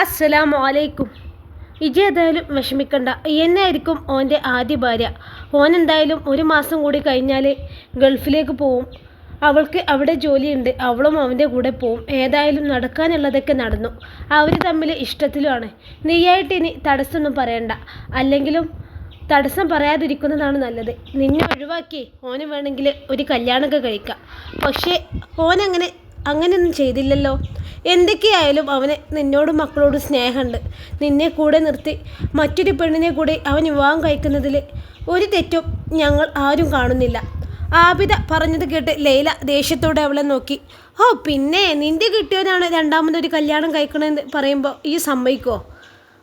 അസ്സലാമു അലൈക്കും. ഇജ് ഏതായാലും വിഷമിക്കണ്ട. എന്നായിരിക്കും ഓൻ്റെ ആദ്യ ഭാര്യ. ഓൻ എന്തായാലും 1 മാസം കൂടി കഴിഞ്ഞാൽ ഗൾഫിലേക്ക് പോവും. അവൾക്ക് അവിടെ ജോലിയുണ്ട്. അവളും അവൻ്റെ കൂടെ പോവും. ഏതായാലും നടക്കാനുള്ളതൊക്കെ നടന്നു. അവർ തമ്മിൽ ഇഷ്ടത്തിലുമാണ്. നീയായിട്ട് ഇനി തടസ്സമൊന്നും പറയണ്ട. അല്ലെങ്കിലും തടസ്സം പറയാതിരിക്കുന്നതാണ് നല്ലത്. നിന്നെ ഒഴിവാക്കി ഓന് വേണമെങ്കിൽ ഒരു കല്യാണമൊക്കെ കഴിക്കാം. പക്ഷേ അങ്ങനെയൊന്നും ചെയ്തില്ലല്ലോ. എന്തൊക്കെയായാലും അവന് നിന്നോടും മക്കളോടും സ്നേഹമുണ്ട്. നിന്നെ കൂടെ നിർത്തി മറ്റൊരു പെണ്ണിനെ കൂടി അവൻ വിവാഹം കഴിക്കുന്നതിൽ ഒരു തെറ്റും ഞങ്ങൾ ആരും കാണുന്നില്ല. ആബിദ പറഞ്ഞത് കേട്ട് ലൈല ദേഷ്യത്തോടെ അവളെ നോക്കി. ഓ പിന്നെ നിന്റെ കിട്ടിയവനാണ് രണ്ടാമതൊരു കല്യാണം കഴിക്കണമെന്ന് പറയുമ്പോൾ ഈ സമ്മതിക്കോ?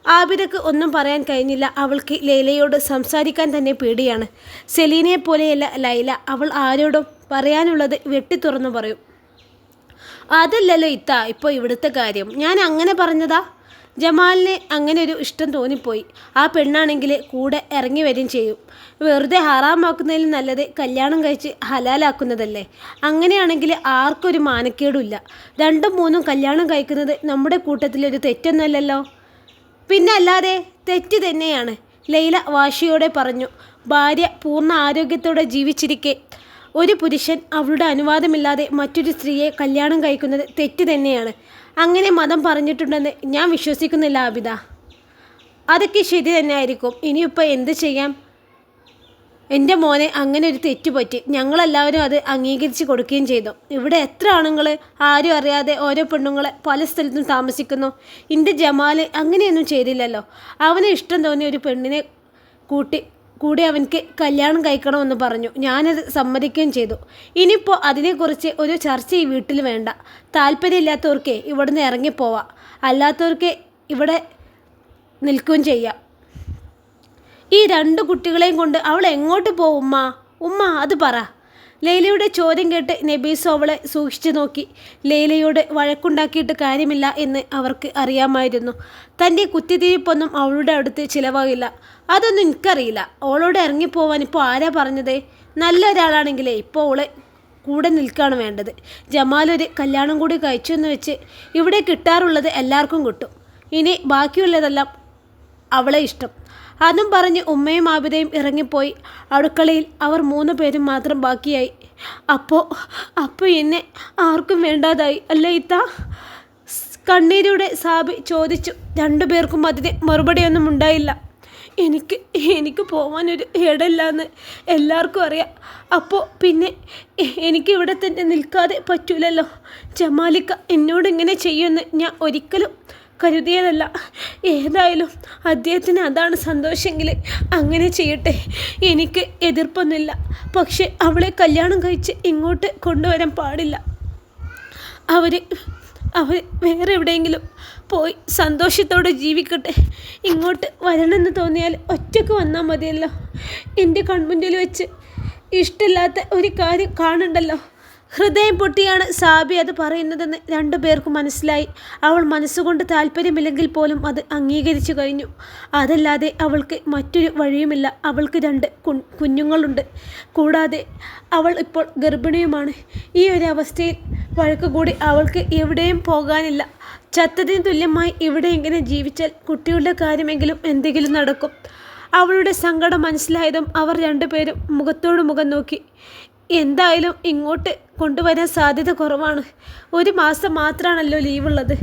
ആബിദക്ക് ഒന്നും പറയാൻ കഴിഞ്ഞില്ല. അവൾക്ക് ലൈലയോട് സംസാരിക്കാൻ തന്നെ പേടിയാണ്. സെലീനയെ പോലെയല്ല ലൈല. അവൾ ആരോടും പറയാനുള്ളത് വെട്ടി തുറന്നു പറയും. അതല്ലല്ലോ ഇപ്പോൾ ഇവിടുത്തെ കാര്യം. ഞാൻ അങ്ങനെ പറഞ്ഞതാ. ജമാലിന് അങ്ങനെ ഒരു ഇഷ്ടം തോന്നിപ്പോയി. ആ പെണ്ണാണെങ്കിൽ കൂടെ ഇറങ്ങി വരികയും ചെയ്യും. വെറുതെ ഹറാമാക്കുന്നതിൽ നല്ലത് കല്യാണം കഴിച്ച് ഹലാലാക്കുന്നതല്ലേ. അങ്ങനെയാണെങ്കിൽ ആർക്കൊരു മാനക്കേടുമില്ല. 2ഉം 3ഉം കല്യാണം കഴിക്കുന്നത് നമ്മുടെ കൂട്ടത്തിലൊരു തെറ്റൊന്നുമല്ലല്ലോ. പിന്നെ അല്ലാതെ തെറ്റ് തന്നെയാണ്, ലൈല വാശിയോടെ പറഞ്ഞു. ഭാര്യ പൂർണ്ണ ആരോഗ്യത്തോടെ ജീവിച്ചിരിക്കെ ഒരു പുരുഷൻ അവളുടെ അനുവാദമില്ലാതെ മറ്റൊരു സ്ത്രീയെ കല്യാണം കഴിക്കുന്നത് തെറ്റ് തന്നെയാണ്. അങ്ങനെ മതം പറഞ്ഞിട്ടുണ്ടെന്ന് ഞാൻ വിശ്വസിക്കുന്നില്ല ആബിദ. അതൊക്കെ ശരി തന്നെ ആയിരിക്കും. ഇനിയിപ്പോൾ എന്ത് ചെയ്യാം? എൻ്റെ മോനെ അങ്ങനെ ഒരു തെറ്റ് പറ്റി. ഞങ്ങളെല്ലാവരും അത് അംഗീകരിച്ച് കൊടുക്കുകയും ചെയ്തു. ഇവിടെ എത്ര ആണുങ്ങൾ ആരും അറിയാതെ ഓരോ പെണ്ണുങ്ങളെ പല സ്ഥലത്തും താമസിക്കുന്നു. എൻ്റെ ജമാൽ അങ്ങനെയൊന്നും ചെയ്തില്ലല്ലോ. അവന് ഇഷ്ടം തോന്നിയ ഒരു പെണ്ണിനെ കൂടി അവൻക്ക് കല്യാണം കഴിക്കണമെന്ന് പറഞ്ഞു. ഞാനത് സമ്മതിക്കുകയും ചെയ്തു. ഇനിയിപ്പോൾ അതിനെക്കുറിച്ച് ഒരു ചർച്ച ഈ വീട്ടിൽ വേണ്ട. താല്പര്യമില്ലാത്തവർക്ക് ഇവിടുന്ന് ഇറങ്ങിപ്പോവാം. അല്ലാത്തവർക്ക് ഇവിടെ നിൽക്കുകയും ചെയ്യാം. ഈ 2 കുട്ടികളെയും കൊണ്ട് അവൾ എങ്ങോട്ട് പോവും ഉമ്മ അത് പറ. ലൈലയുടെ ചോദ്യം കേട്ട് നബീസ് അവളെ സൂക്ഷിച്ചു നോക്കി. ലൈലയോട് വഴക്കുണ്ടാക്കിയിട്ട് കാര്യമില്ല എന്ന് അവർക്ക് അറിയാമായിരുന്നു. തൻ്റെ കുത്തിത്തിരിപ്പൊന്നും അവളുടെ അടുത്ത് ചിലവാകില്ല. അതൊന്നും എനിക്കറിയില്ല. അവളോട് ഇറങ്ങിപ്പോവാൻ ഇപ്പോൾ ആരാ പറഞ്ഞത്? നല്ല ഒരാളാണെങ്കിലേ ഇപ്പോൾ അവളെ കൂടെ നിൽക്കുകയാണ് വേണ്ടത്. ജമാലൊരു കല്യാണം കൂടി കഴിച്ചു എന്ന് വെച്ച് ഇവിടെ കിട്ടാറുള്ളത് എല്ലാവർക്കും കിട്ടും. ഇനി ബാക്കിയുള്ളതെല്ലാം അവളെ ഇഷ്ടം. അതും പറഞ്ഞ് ഉമ്മയും ആബിദയും ഇറങ്ങിപ്പോയി. അടുക്കളയിൽ അവർ 3 പേരും മാത്രം ബാക്കിയായി. അപ്പോൾ എന്നെ ആർക്കും വേണ്ടാതായി അല്ലേ കണ്ണീരോടെ സാബി ചോദിച്ചു. 2 പേർക്കും അതിന് മറുപടിയൊന്നും ഉണ്ടായില്ല. എനിക്ക് പോവാനൊരു ഇടമില്ലാന്ന് എല്ലാവർക്കും അറിയാം. അപ്പോൾ പിന്നെ എനിക്കിവിടെ തന്നെ നിൽക്കാതെ പറ്റൂലല്ലോ. ജമാലിക്ക എന്നോട് ഇങ്ങനെ ചെയ്യുമെന്ന് ഞാൻ ഒരിക്കലും കരുതിയതല്ല. ഏതായാലും അദ്ദേഹത്തിന് അതാണ് സന്തോഷമെങ്കിൽ അങ്ങനെ ചെയ്യട്ടെ. എനിക്ക് എതിർപ്പൊന്നുമില്ല. പക്ഷെ അവളെ കല്യാണം കഴിച്ച് ഇങ്ങോട്ട് കൊണ്ടുവരാൻ പാടില്ല. അവർ വേറെ എവിടെയെങ്കിലും പോയി സന്തോഷത്തോടെ ജീവിക്കട്ടെ. ഇങ്ങോട്ട് വരണമെന്ന് തോന്നിയാൽ ഒറ്റയ്ക്ക് വന്നാൽ മതിയല്ലോ. എൻ്റെ കൺമുന്നിൽ വെച്ച് ഇഷ്ടമില്ലാത്ത ഒരു കാര്യം കാണണ്ടല്ലോ. ഹൃദയം പൊട്ടിയാണ് സാബി അത് പറയുന്നതെന്ന് 2 പേർക്കും മനസ്സിലായി. അവൾ മനസ്സുകൊണ്ട് താല്പര്യമില്ലെങ്കിൽ പോലും അത് അംഗീകരിച്ചു കഴിഞ്ഞു. അതല്ലാതെ അവൾക്ക് മറ്റൊരു വഴിയുമില്ല. അവൾക്ക് 2 കുഞ്ഞുങ്ങളുണ്ട്. കൂടാതെ അവൾ ഇപ്പോൾ ഗർഭിണിയുമാണ്. ഈ ഒരു അവസ്ഥയിൽ വഴക്ക് കൂടി അവൾക്ക് എവിടെയും പോകാനില്ല. ചത്തതിന് തുല്യമായി ഇവിടെ എങ്ങനെ ജീവിച്ചാൽ കുട്ടികളുടെ കാര്യമെങ്കിലും എന്തെങ്കിലും നടക്കും. അവളുടെ സങ്കടം മനസ്സിലായതും അവർ 2 പേരും മുഖത്തോട് മുഖം നോക്കി. എന്തായാലും ഇങ്ങോട്ട് കൊണ്ടുവരാൻ സാധ്യത കുറവാണ്. 1 മാസം മാത്രമാണല്ലോ ലീവുള്ളത്.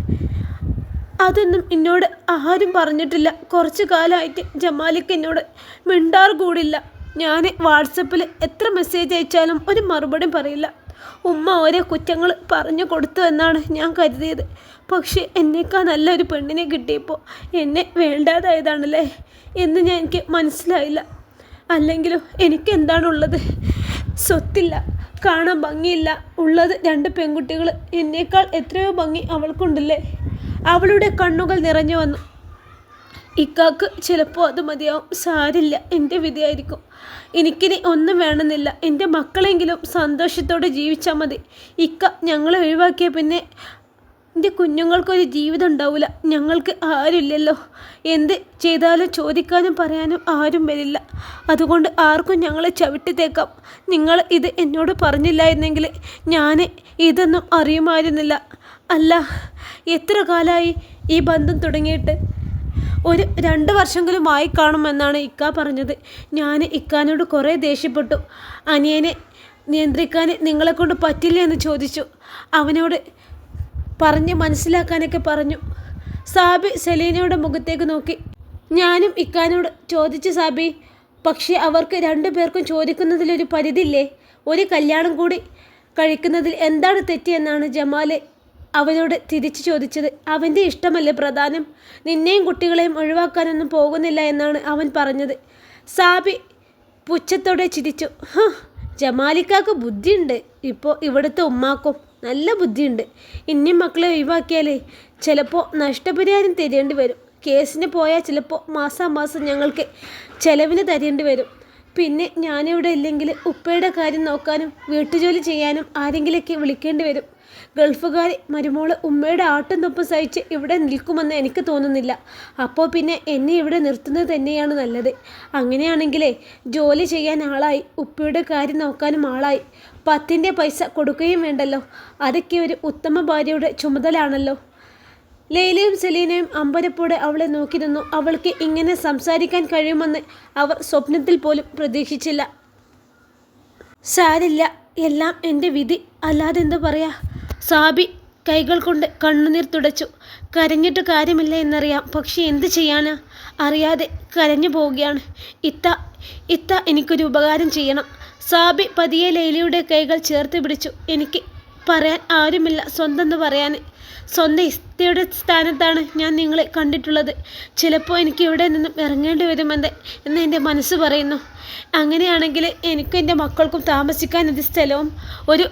അതൊന്നും എന്നോട് ആരും പറഞ്ഞിട്ടില്ല. കുറച്ച് കാലമായിട്ട് ജമാലിക്ക് എന്നോട് മിണ്ടാറ് കൂടില്ല. ഞാൻ വാട്സപ്പിൽ എത്ര മെസ്സേജ് അയച്ചാലും ഒരു മറുപടി പറയില്ല. ഉമ്മ ഓരോ കുറ്റങ്ങൾ പറഞ്ഞു കൊടുത്തു എന്നാണ് ഞാൻ കരുതിയത്. പക്ഷേ എന്നേക്കാൾ നല്ലൊരു പെണ്ണിനെ കിട്ടിയപ്പോൾ എന്നെ വേണ്ടാതായതാണല്ലേ എന്ന് എനിക്ക് മനസ്സിലായില്ല. അല്ലെങ്കിലും എനിക്കെന്താണുള്ളത്? സ്വത്തില്ല, കാണാൻ ഭംഗിയില്ല. ഉള്ളത് 2 പെൺകുട്ടികൾ. എന്നേക്കാൾ എത്രയോ ഭംഗി അവൾക്കുണ്ടല്ലേ. അവളുടെ കണ്ണുകൾ നിറഞ്ഞു വന്നു. ഇക്കാക്ക് ചിലപ്പോൾ അത് മതിയാവും. സാരില്ല, എൻ്റെ വിധിയായിരിക്കും. എനിക്കിനി ഒന്നും വേണമെന്നില്ല. എൻ്റെ മക്കളെങ്കിലും സന്തോഷത്തോടെ ജീവിച്ചാൽ മതി. ഞങ്ങളെ ഒഴിവാക്കിയ പിന്നെ എൻ്റെ കുഞ്ഞുങ്ങൾക്കൊരു ജീവിതം ഉണ്ടാവില്ല. ഞങ്ങൾക്ക് ആരുമില്ലല്ലോ. എന്ത് ചെയ്താലും ചോദിക്കാനും പറയാനും ആരും വരില്ല. അതുകൊണ്ട് ആർക്കും ഞങ്ങളെ ചവിട്ടിത്തേക്കാം. നിങ്ങൾ ഇത് എന്നോട് പറഞ്ഞില്ലായിരുന്നെങ്കിൽ ഞാൻ ഇതൊന്നും അറിയുമായിരുന്നില്ല. അല്ല, എത്ര കാലമായി ഈ ബന്ധം തുടങ്ങിയിട്ട് ഒരു 2 വർഷമെങ്കിലും ആയി കാണുമെന്നാണ് ഇക്ക പറഞ്ഞത്. ഞാൻ ഇക്കാനോട് കുറേ ദേഷ്യപ്പെട്ടു. അനിയനെ നിയന്ത്രിക്കാൻ നിങ്ങളെക്കൊണ്ട് പറ്റില്ല എന്ന് ചോദിച്ചു. അവനോട് പറഞ്ഞ് മനസ്സിലാക്കാനൊക്കെ പറഞ്ഞു. സാബി സെലീനയുടെ മുഖത്തേക്ക് നോക്കി. ഞാനും ഇക്കാനോട് ചോദിച്ചു സാബി, പക്ഷേ അവർക്ക് 2 പേർക്കും ചോദിക്കുന്നതിലൊരു പരിധിയില്ലേ? ഒരു കല്യാണം കൂടി കഴിക്കുന്നതിൽ എന്താണ് തെറ്റിയെന്നാണ് ജമാൽ അവനോട് തിരിച്ചു ചോദിച്ചത്. അവൻ്റെ ഇഷ്ടമല്ലേ പ്രധാനം? നിന്നെയും കുട്ടികളെയും ഒഴിവാക്കാനൊന്നും പോകുന്നില്ല എന്നാണ് അവൻ പറഞ്ഞത്. സാബി പുച്ഛത്തോടെ ചിരിച്ചു. ജമാലിക്കാക്ക് ബുദ്ധിയുണ്ട്. ഇപ്പോൾ ഇവിടുത്തെ ഉമ്മാക്കും നല്ല ബുദ്ധിയുണ്ട്. ഇനിയും മക്കളെ ഒഴിവാക്കിയാലേ ചിലപ്പോൾ നഷ്ടപരിഹാരം തരേണ്ടി വരും. കേസിന് പോയാൽ ചിലപ്പോൾ മാസാമാസം ഞങ്ങൾക്ക് ചിലവിന് തരേണ്ടി വരും. പിന്നെ ഞാനിവിടെ ഇല്ലെങ്കിൽ ഉപ്പയുടെ കാര്യം നോക്കാനും വീട്ടുജോലി ചെയ്യാനും ആരെങ്കിലൊക്കെ വിളിക്കേണ്ടി വരും. ഗൾഫുകാരി മരുമോള് ഉമ്മയുടെ ആട്ടും തൊപ്പും സഹിച്ച് ഇവിടെ നിൽക്കുമെന്ന് എനിക്ക് തോന്നുന്നില്ല. അപ്പോൾ പിന്നെ എന്നെ ഇവിടെ നിർത്തുന്നത് തന്നെയാണ് നല്ലത്. അങ്ങനെയാണെങ്കിലേ ജോലി ചെയ്യാൻ ആളായി, ഉപ്പയുടെ കാര്യം നോക്കാനും ആളായി, 10ൻ്റെ പൈസ കൊടുക്കുകയും വേണ്ടല്ലോ. അതൊക്കെ ഒരു ഉത്തമ ഭാര്യയുടെ ചുമതലയാണല്ലോ. ലൈലയും സെലീനയും അമ്പരപ്പോടെ അവളെ നോക്കി നിന്നു. അവൾക്ക് ഇങ്ങനെ സംസാരിക്കാൻ കഴിയുമെന്ന് അവർ സ്വപ്നത്തിൽ പോലും പ്രതീക്ഷിച്ചില്ല. സാരില്ല, എല്ലാം എൻ്റെ വിധി, അല്ലാതെ എന്തു പറയാ? സാബി കൈകൾ കൊണ്ട് കണ്ണുനീർ തുടച്ചു. കരഞ്ഞിട്ട് കാര്യമില്ല എന്നറിയാം, പക്ഷെ എന്ത് ചെയ്യാനാ? അറിയാതെ കരഞ്ഞു പോവുകയാണ്. ഇത്ത എനിക്കൊരു ഉപകാരം ചെയ്യണം. സാബി പതിയെ ലൈലയുടെ കൈകൾ ചേർത്ത് പിടിച്ചു. എനിക്ക് പറയാൻ ആരുമില്ല, സ്വന്തം പറയാൻ. സ്വന്തം ഇത്തയുടെ സ്ഥാനത്താണ് ഞാൻ നിങ്ങളെ കണ്ടിട്ടുള്ളത്. ചിലപ്പോൾ എനിക്ക് ഇവിടെ നിന്നും ഇറങ്ങേണ്ടി വരുമെന്ന് എൻ്റെ മനസ്സ് പറയുന്നു. അങ്ങനെയാണെങ്കിൽ എനിക്കും എൻ്റെ മക്കൾക്കും താമസിക്കാൻ ഒരു സ്ഥലവും ഒരു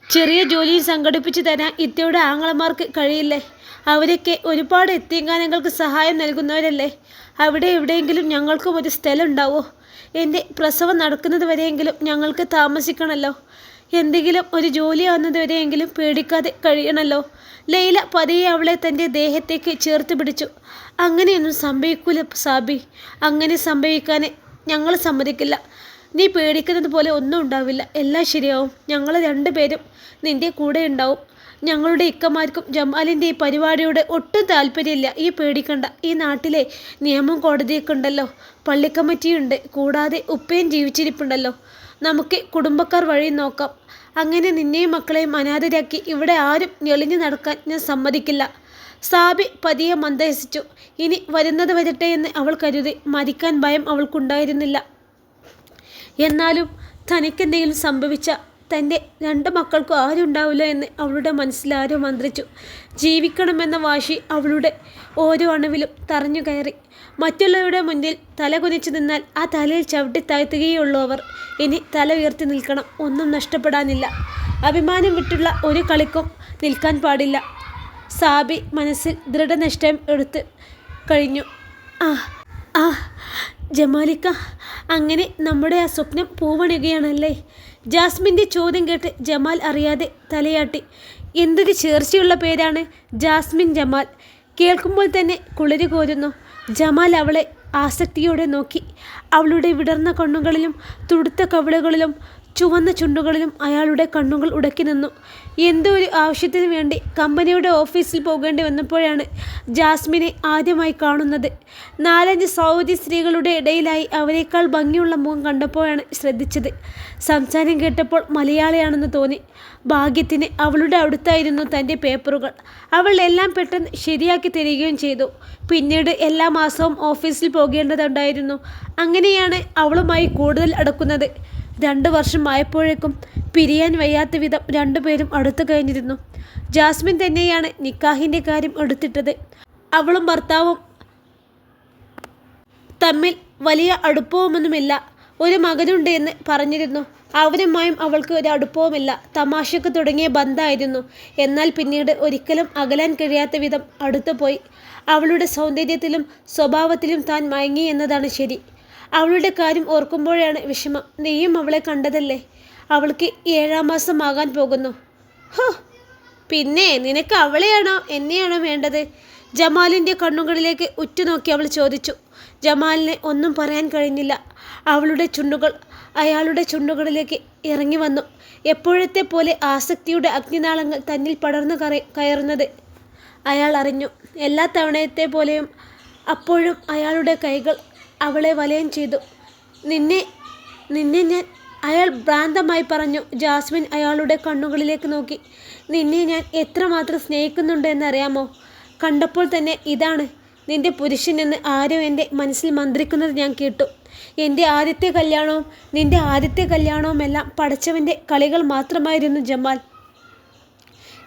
ചെറിയ ജോലിയും സംഘടിപ്പിച്ച് തരാൻ ഇത്തയുടെ ആങ്ങളമാർക്ക് കഴിയില്ലേ? അവരൊക്കെ ഒരുപാട് എത്തിങ്കാനങ്ങൾക്ക് സഹായം നൽകുന്നവരല്ലേ? അവിടെ എവിടെയെങ്കിലും ഞങ്ങൾക്കും ഒരു സ്ഥലം ഉണ്ടാവോ? എൻ്റെ പ്രസവം നടക്കുന്നത് വരെയെങ്കിലും ഞങ്ങൾക്ക് താമസിക്കണമല്ലോ. എന്തെങ്കിലും ഒരു ജോലി ആവുന്നതുവരെയെങ്കിലും പേടിക്കാതെ കഴിയണമല്ലോ. ലൈല പതിയെ അവളെ തൻ്റെ ദേഹത്തേക്ക് ചേർത്ത് പിടിച്ചു. അങ്ങനെയൊന്നും സംഭവിക്കില്ല സാബി, അങ്ങനെ സംഭവിക്കാൻ ഞങ്ങൾ സമ്മതിക്കില്ല. നീ പേടിക്കുന്നത് പോലെ ഒന്നും ഉണ്ടാവില്ല, എല്ലാം ശരിയാവും. ഞങ്ങൾ 2 പേരും നിൻ്റെ കൂടെ ഉണ്ടാവും. ഞങ്ങളുടെ ഇക്കമാർക്കും ജമാലിൻ്റെ ഈ പരിപാടിയോട് ഒട്ടും താല്പര്യമില്ല. ഈ പേടിക്കണ്ട. ഈ നാട്ടിലെ നിയമം കോടതിയൊക്കെ ഉണ്ടല്ലോ, പള്ളിക്കമ്മിറ്റിയുണ്ട്, കൂടാതെ ഉപ്പയും ജീവിച്ചിരിപ്പുണ്ടല്ലോ. നമുക്ക് കുടുംബക്കാർ വഴി നോക്കാം. അങ്ങനെ നിന്നെയും മക്കളെയും അനാഥരാക്കി ഇവിടെ ആരും ഞെളിഞ്ഞു നടക്കാൻ ഞാൻ സമ്മതിക്കില്ല. സാബി പതിയെ മന്ദഹസിച്ചു. ഇനി വരുന്നത് വരട്ടെ എന്ന് അവൾ കരുതി. മരിക്കാൻ ഭയം അവൾക്കുണ്ടായിരുന്നില്ല. എന്നാലും തനിക്കെന്തെങ്കിലും സംഭവിച്ച തൻ്റെ 2 മക്കൾക്കും ആരും ഉണ്ടാവില്ല എന്ന് അവളുടെ മനസ്സിലാരോ മന്ത്രിച്ചു. ജീവിക്കണമെന്ന വാശി അവളുടെ ഓരോ അണുവിലും തറഞ്ഞു കയറി. മറ്റുള്ളവരുടെ മുന്നിൽ തല കുനിച്ചു നിന്നാൽ ആ തലയിൽ ചവിട്ടി താഴ്ത്തുകയുള്ളൂ അവർ. ഇനി തല ഉയർത്തി നിൽക്കണം, ഒന്നും നഷ്ടപ്പെടാനില്ല. അഭിമാനം വിട്ടുള്ള ഒരു കളിക്കും നിൽക്കാൻ പാടില്ല. സാബി മനസ്സിൽ ദൃഢനിശ്ചയം എടുത്ത് കഴിഞ്ഞു. ആ ജമാലിക്ക, അങ്ങനെ നമ്മുടെ ആ സ്വപ്നം പൂവണിയുകയാണല്ലേ? ജാസ്മിൻ്റെ ചോദ്യം കേട്ട് ജമാൽ അറിയാതെ തലയാട്ടി. എന്തൊരു ചേർച്ചയുള്ള പേരാണ്, ജാസ്മിൻ ജമാൽ. കേൾക്കുമ്പോൾ തന്നെ കുളിര് കോരുന്നു. ജമാൽ അവളെ ആസക്തിയോടെ നോക്കി. അവളുടെ വിടർന്ന കണ്ണുകളിലും തുടുത്ത കവിളുകളിലും ചുവന്ന ചുണ്ടുകളിലും അയാളുടെ കണ്ണുകൾ ഉടക്കി നിന്നു. എന്തോ ഒരു ആവശ്യത്തിന് വേണ്ടി കമ്പനിയുടെ ഓഫീസിൽ പോകേണ്ടി വന്നപ്പോഴാണ് ജാസ്മിനെ ആദ്യമായി കാണുന്നത്. 4-5 സൗദി സ്ത്രീകളുടെ ഇടയിലായി അവരെക്കാൾ ഭംഗിയുള്ള മുഖം കണ്ടപ്പോഴാണ് ശ്രദ്ധിച്ചത്. സംസാരം കേട്ടപ്പോൾ മലയാളിയാണെന്ന് തോന്നി. ഭാഗ്യത്തിന് അവളുടെ അടുത്തായിരുന്നു തൻ്റെ പേപ്പറുകൾ. അവൾ എല്ലാം പെട്ടെന്ന് ശരിയാക്കി തരികയും ചെയ്തു. പിന്നീട് എല്ലാ മാസവും ഓഫീസിൽ പോകേണ്ടതുണ്ടായിരുന്നു. അങ്ങനെയാണ് അവളുമായി കൂടുതൽ അടുക്കുന്നത്. 2 വർഷമായപ്പോഴേക്കും പിരിയാൻ വയ്യാത്ത വിധം 2 പേരും അടുത്തു കഴിഞ്ഞിരുന്നു. ജാസ്മിൻ തന്നെയാണ് നിക്കാഹിൻ്റെ കാര്യം എടുത്തിട്ടത്. അവളും ഭർത്താവും തമ്മിൽ വലിയ അടുപ്പവുമൊന്നുമില്ല. ഒരു മകനുണ്ട് എന്ന് പറഞ്ഞിരുന്നു. അവനുമായും അവൾക്ക് ഒരു അടുപ്പവുമില്ല. തമാശക്ക് തുടങ്ങിയ ബന്ധമായിരുന്നു. എന്നാൽ പിന്നീട് ഒരിക്കലും അകലാൻ കഴിയാത്ത വിധം അടുത്തുപോയി. അവളുടെ സൗന്ദര്യത്തിലും സ്വഭാവത്തിലും താൻ മയങ്ങി എന്നതാണ് ശരി. അവളുടെ കാര്യം ഓർക്കുമ്പോഴാണ് വിഷമം. നീയും അവളെ കണ്ടതല്ലേ? അവൾക്ക് 7-ാം മാസം ആകാൻ പോകുന്നു. പിന്നെ നിനക്ക് അവളെയാണോ എന്നെയാണോ വേണ്ടത്? ജമാലിൻ്റെ കണ്ണുകളിലേക്ക് ഉറ്റുനോക്കി അവൾ ചോദിച്ചു. ജമാലിന് ഒന്നും പറയാൻ കഴിഞ്ഞില്ല. അവളുടെ ചുണ്ടുകൾ അയാളുടെ ചുണ്ടുകളിലേക്ക് ഇറങ്ങി വന്നു. എപ്പോഴത്തെ പോലെ ആസക്തിയുടെ അഗ്നിനാളങ്ങൾ തന്നിൽ പടർന്നു കയറുന്നത് അയാൾ അറിഞ്ഞു. എല്ലാ തവണയത്തെ പോലെയും അപ്പോഴും അയാളുടെ കൈകൾ അവളെ വലയം ചെയ്തു. നിന്നെ നിന്നെ ഞാൻ അയാൾ ഭ്രാന്തമായി പറഞ്ഞു. ജാസ്മിൻ അയാളുടെ കണ്ണുകളിലേക്ക് നോക്കി. നിന്നെ ഞാൻ എത്രമാത്രം സ്നേഹിക്കുന്നുണ്ട് എന്നറിയാമോ? കണ്ടപ്പോൾ തന്നെ ഇതാണ് നിന്റെ പുരുഷനെന്ന് ആരോ എൻ്റെ മനസ്സിൽ മന്ത്രിക്കുന്നത് ഞാൻ കേട്ടു. എൻ്റെ ആദ്യത്തെ കല്യാണവും നിന്റെ ആദ്യത്തെ കല്യാണവുമെല്ലാം പടച്ചവൻ്റെ കളികൾ മാത്രമായിരുന്നു ജമാൽ.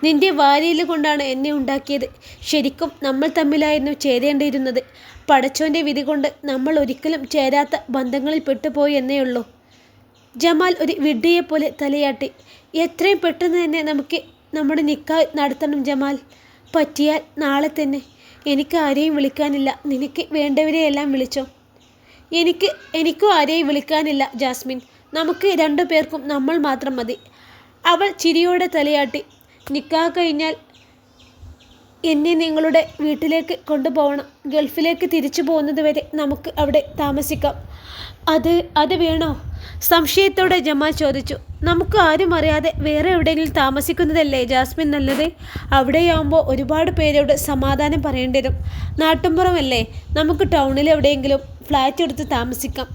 നിന്റെ വാരിയിൽ കൊണ്ടാണ് എന്നെ ഉണ്ടാക്കിയത്. ശരിക്കും നമ്മൾ തമ്മിലായിരുന്നു ചേരേണ്ടിയിരുന്നത്. പടച്ചോൻ്റെ വിധി കൊണ്ട് നമ്മൾ ഒരിക്കലും ചേരാത്ത ബന്ധങ്ങളിൽ പെട്ടുപോയി എന്നേയുള്ളൂ. ജമാൽ ഒരു വിഡ്ഢിയെപ്പോലെ തലയാട്ടി. എത്രയും പെട്ടെന്ന് തന്നെ നമുക്ക് നമ്മുടെ നിക്കാഹ് നടത്തണം ജമാൽ. പറ്റിയാൽ നാളെ തന്നെ. എനിക്ക് ആരെയും വിളിക്കാനില്ല. നിനക്ക് വേണ്ടവരെയെല്ലാം വിളിച്ചോ. എനിക്കും ആരെയും വിളിക്കാനില്ല ജാസ്മിൻ. നമുക്ക് രണ്ടു പേർക്കും നമ്മൾ മാത്രം മതി. അവൾ ചിരിയോടെ തലയാട്ടി. നിക്കാഹ് കഴിഞ്ഞാൽ എന്നെ നിങ്ങളുടെ വീട്ടിലേക്ക് കൊണ്ടുപോകണം. ഗൾഫിലേക്ക് തിരിച്ചു പോകുന്നത് വരെ നമുക്ക് അവിടെ താമസിക്കാം. അത് വേണോ? സംശയത്തോടെ ജമാൽ ചോദിച്ചു. നമുക്ക് ആരും അറിയാതെ വേറെ എവിടെയെങ്കിലും താമസിക്കുന്നതല്ലേ ജാസ്മിൻ നല്ലത്? അവിടെയാവുമ്പോൾ ഒരുപാട് പേരോട് സമാധാനം പറയേണ്ടി വരും. നാട്ടുമ്പുറമല്ലേ, നമുക്ക് ടൗണിൽ എവിടെയെങ്കിലും ഫ്ലാറ്റ് എടുത്ത് താമസിക്കാം.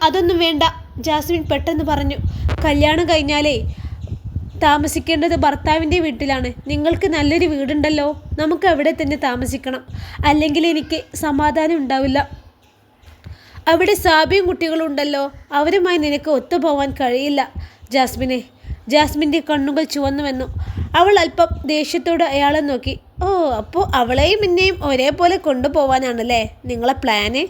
അതൊന്നും വേണ്ട, ജാസ്മിൻ പെട്ടെന്ന് പറഞ്ഞു. കല്യാണം കഴിഞ്ഞാലേ താമസിക്കേണ്ടത് ഭർത്താവിൻ്റെ വീട്ടിലാണ്. നിങ്ങൾക്ക് നല്ലൊരു വീടുണ്ടല്ലോ, നമുക്ക് അവിടെ തന്നെ താമസിക്കണം. അല്ലെങ്കിൽ എനിക്ക് സമാധാനം ഉണ്ടാവില്ല. അവിടെ സാബിയും കുട്ടികളും ഉണ്ടല്ലോ, അവരുമായി നിനക്ക് ഒത്തുപോകാൻ കഴിയില്ല ജാസ്മിനെ. ജാസ്മിൻ്റെ കണ്ണുകൾ ചുവന്നു വന്നു. അവൾ അല്പം ദേഷ്യത്തോടെ അയാളെ നോക്കി. അപ്പോൾ അവളെയും എന്നെയും ഒരേപോലെ കൊണ്ടുപോകാനാണല്ലേ നിങ്ങളെ പ്ലാന്?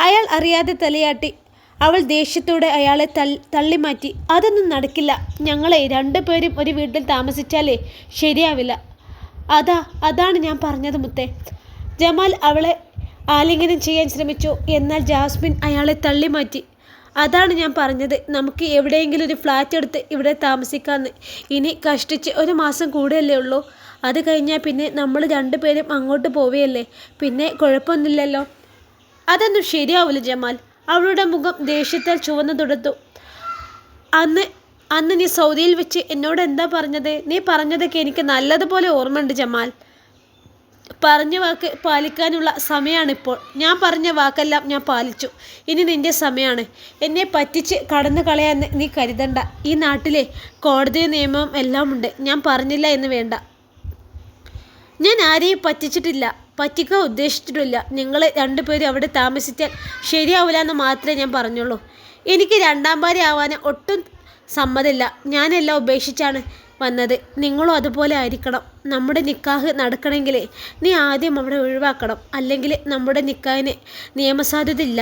അയാൾ അറിയാതെ തലയാട്ടി. അവൾ ദേഷ്യത്തോടെ അയാളെ തള്ളിമാറ്റി. അതൊന്നും നടക്കില്ല. ഞങ്ങളെ രണ്ടുപേരും ഒരു വീട്ടിൽ താമസിച്ചാലേ ശരിയാവില്ല. അതാണ് ഞാൻ പറഞ്ഞത് മുത്തേ. ജമാൽ അവളെ ആലിംഗനം ചെയ്യാൻ ശ്രമിച്ചു. എന്നാൽ ജാസ്മിൻ അയാളെ തള്ളിമാറ്റി. അതാണ് ഞാൻ പറഞ്ഞത്, നമുക്ക് എവിടെയെങ്കിലും ഒരു ഫ്ലാറ്റ് എടുത്ത് ഇവിടെ താമസിക്കാമെന്ന്. ഇനി കഷ്ടിച്ച് ഒരു മാസം കൂടെയല്ലേ ഉള്ളൂ. അത് കഴിഞ്ഞാൽ പിന്നെ നമ്മൾ രണ്ടുപേരും അങ്ങോട്ട് പോവുകയല്ലേ. പിന്നെ കുഴപ്പമൊന്നുമില്ലല്ലോ. അതൊന്നും ശരിയാവില്ല ജമാൽ. അവളുടെ മുഖം ദേഷ്യത്താൽ ചുവന്നു തുടർത്തു. അന്ന് നീ സൗദിയിൽ വെച്ച് എന്നോട് എന്താ പറഞ്ഞത്? നീ പറഞ്ഞതൊക്കെ എനിക്ക് നല്ലതുപോലെ ഓർമ്മയുണ്ട് ജമാൽ. പറഞ്ഞ വാക്ക് പാലിക്കാനുള്ള സമയമാണിപ്പോൾ. ഞാൻ പറഞ്ഞ വാക്കെല്ലാം ഞാൻ പാലിച്ചു. ഇനി നിൻ്റെ സമയമാണ്. എന്നെ പറ്റിച്ച് കടന്നു കളയാന്ന് നീ കരുതണ്ട. ഈ നാട്ടിലെ കോടതി നിയമവും എല്ലാം ഉണ്ട്. ഞാൻ പറഞ്ഞില്ല എന്ന് വേണ്ട. ഞാൻ ആരെയും പറ്റിച്ചിട്ടില്ല, പറ്റിക്കാൻ ഉദ്ദേശിച്ചിട്ടില്ല. നിങ്ങൾ രണ്ടുപേരും അവിടെ താമസിച്ചാൽ ശരിയാവില്ല എന്ന് മാത്രമേ ഞാൻ പറഞ്ഞുള്ളൂ. എനിക്ക് രണ്ടാം ഭാര്യ ആവാൻ ഒട്ടും സമ്മതമില്ല. ഞാനെല്ലാം ഉപേക്ഷിച്ചാണ് വന്നത്. നിങ്ങളും അതുപോലെ ആയിരിക്കണം. നമ്മുടെ നിക്കാഹ് നടക്കണമെങ്കിൽ നീ ആദ്യം അവിടെ ഒഴിവാക്കണം. അല്ലെങ്കിൽ നമ്മുടെ നിക്കാഹിന് നിയമസാധുതയില്ല.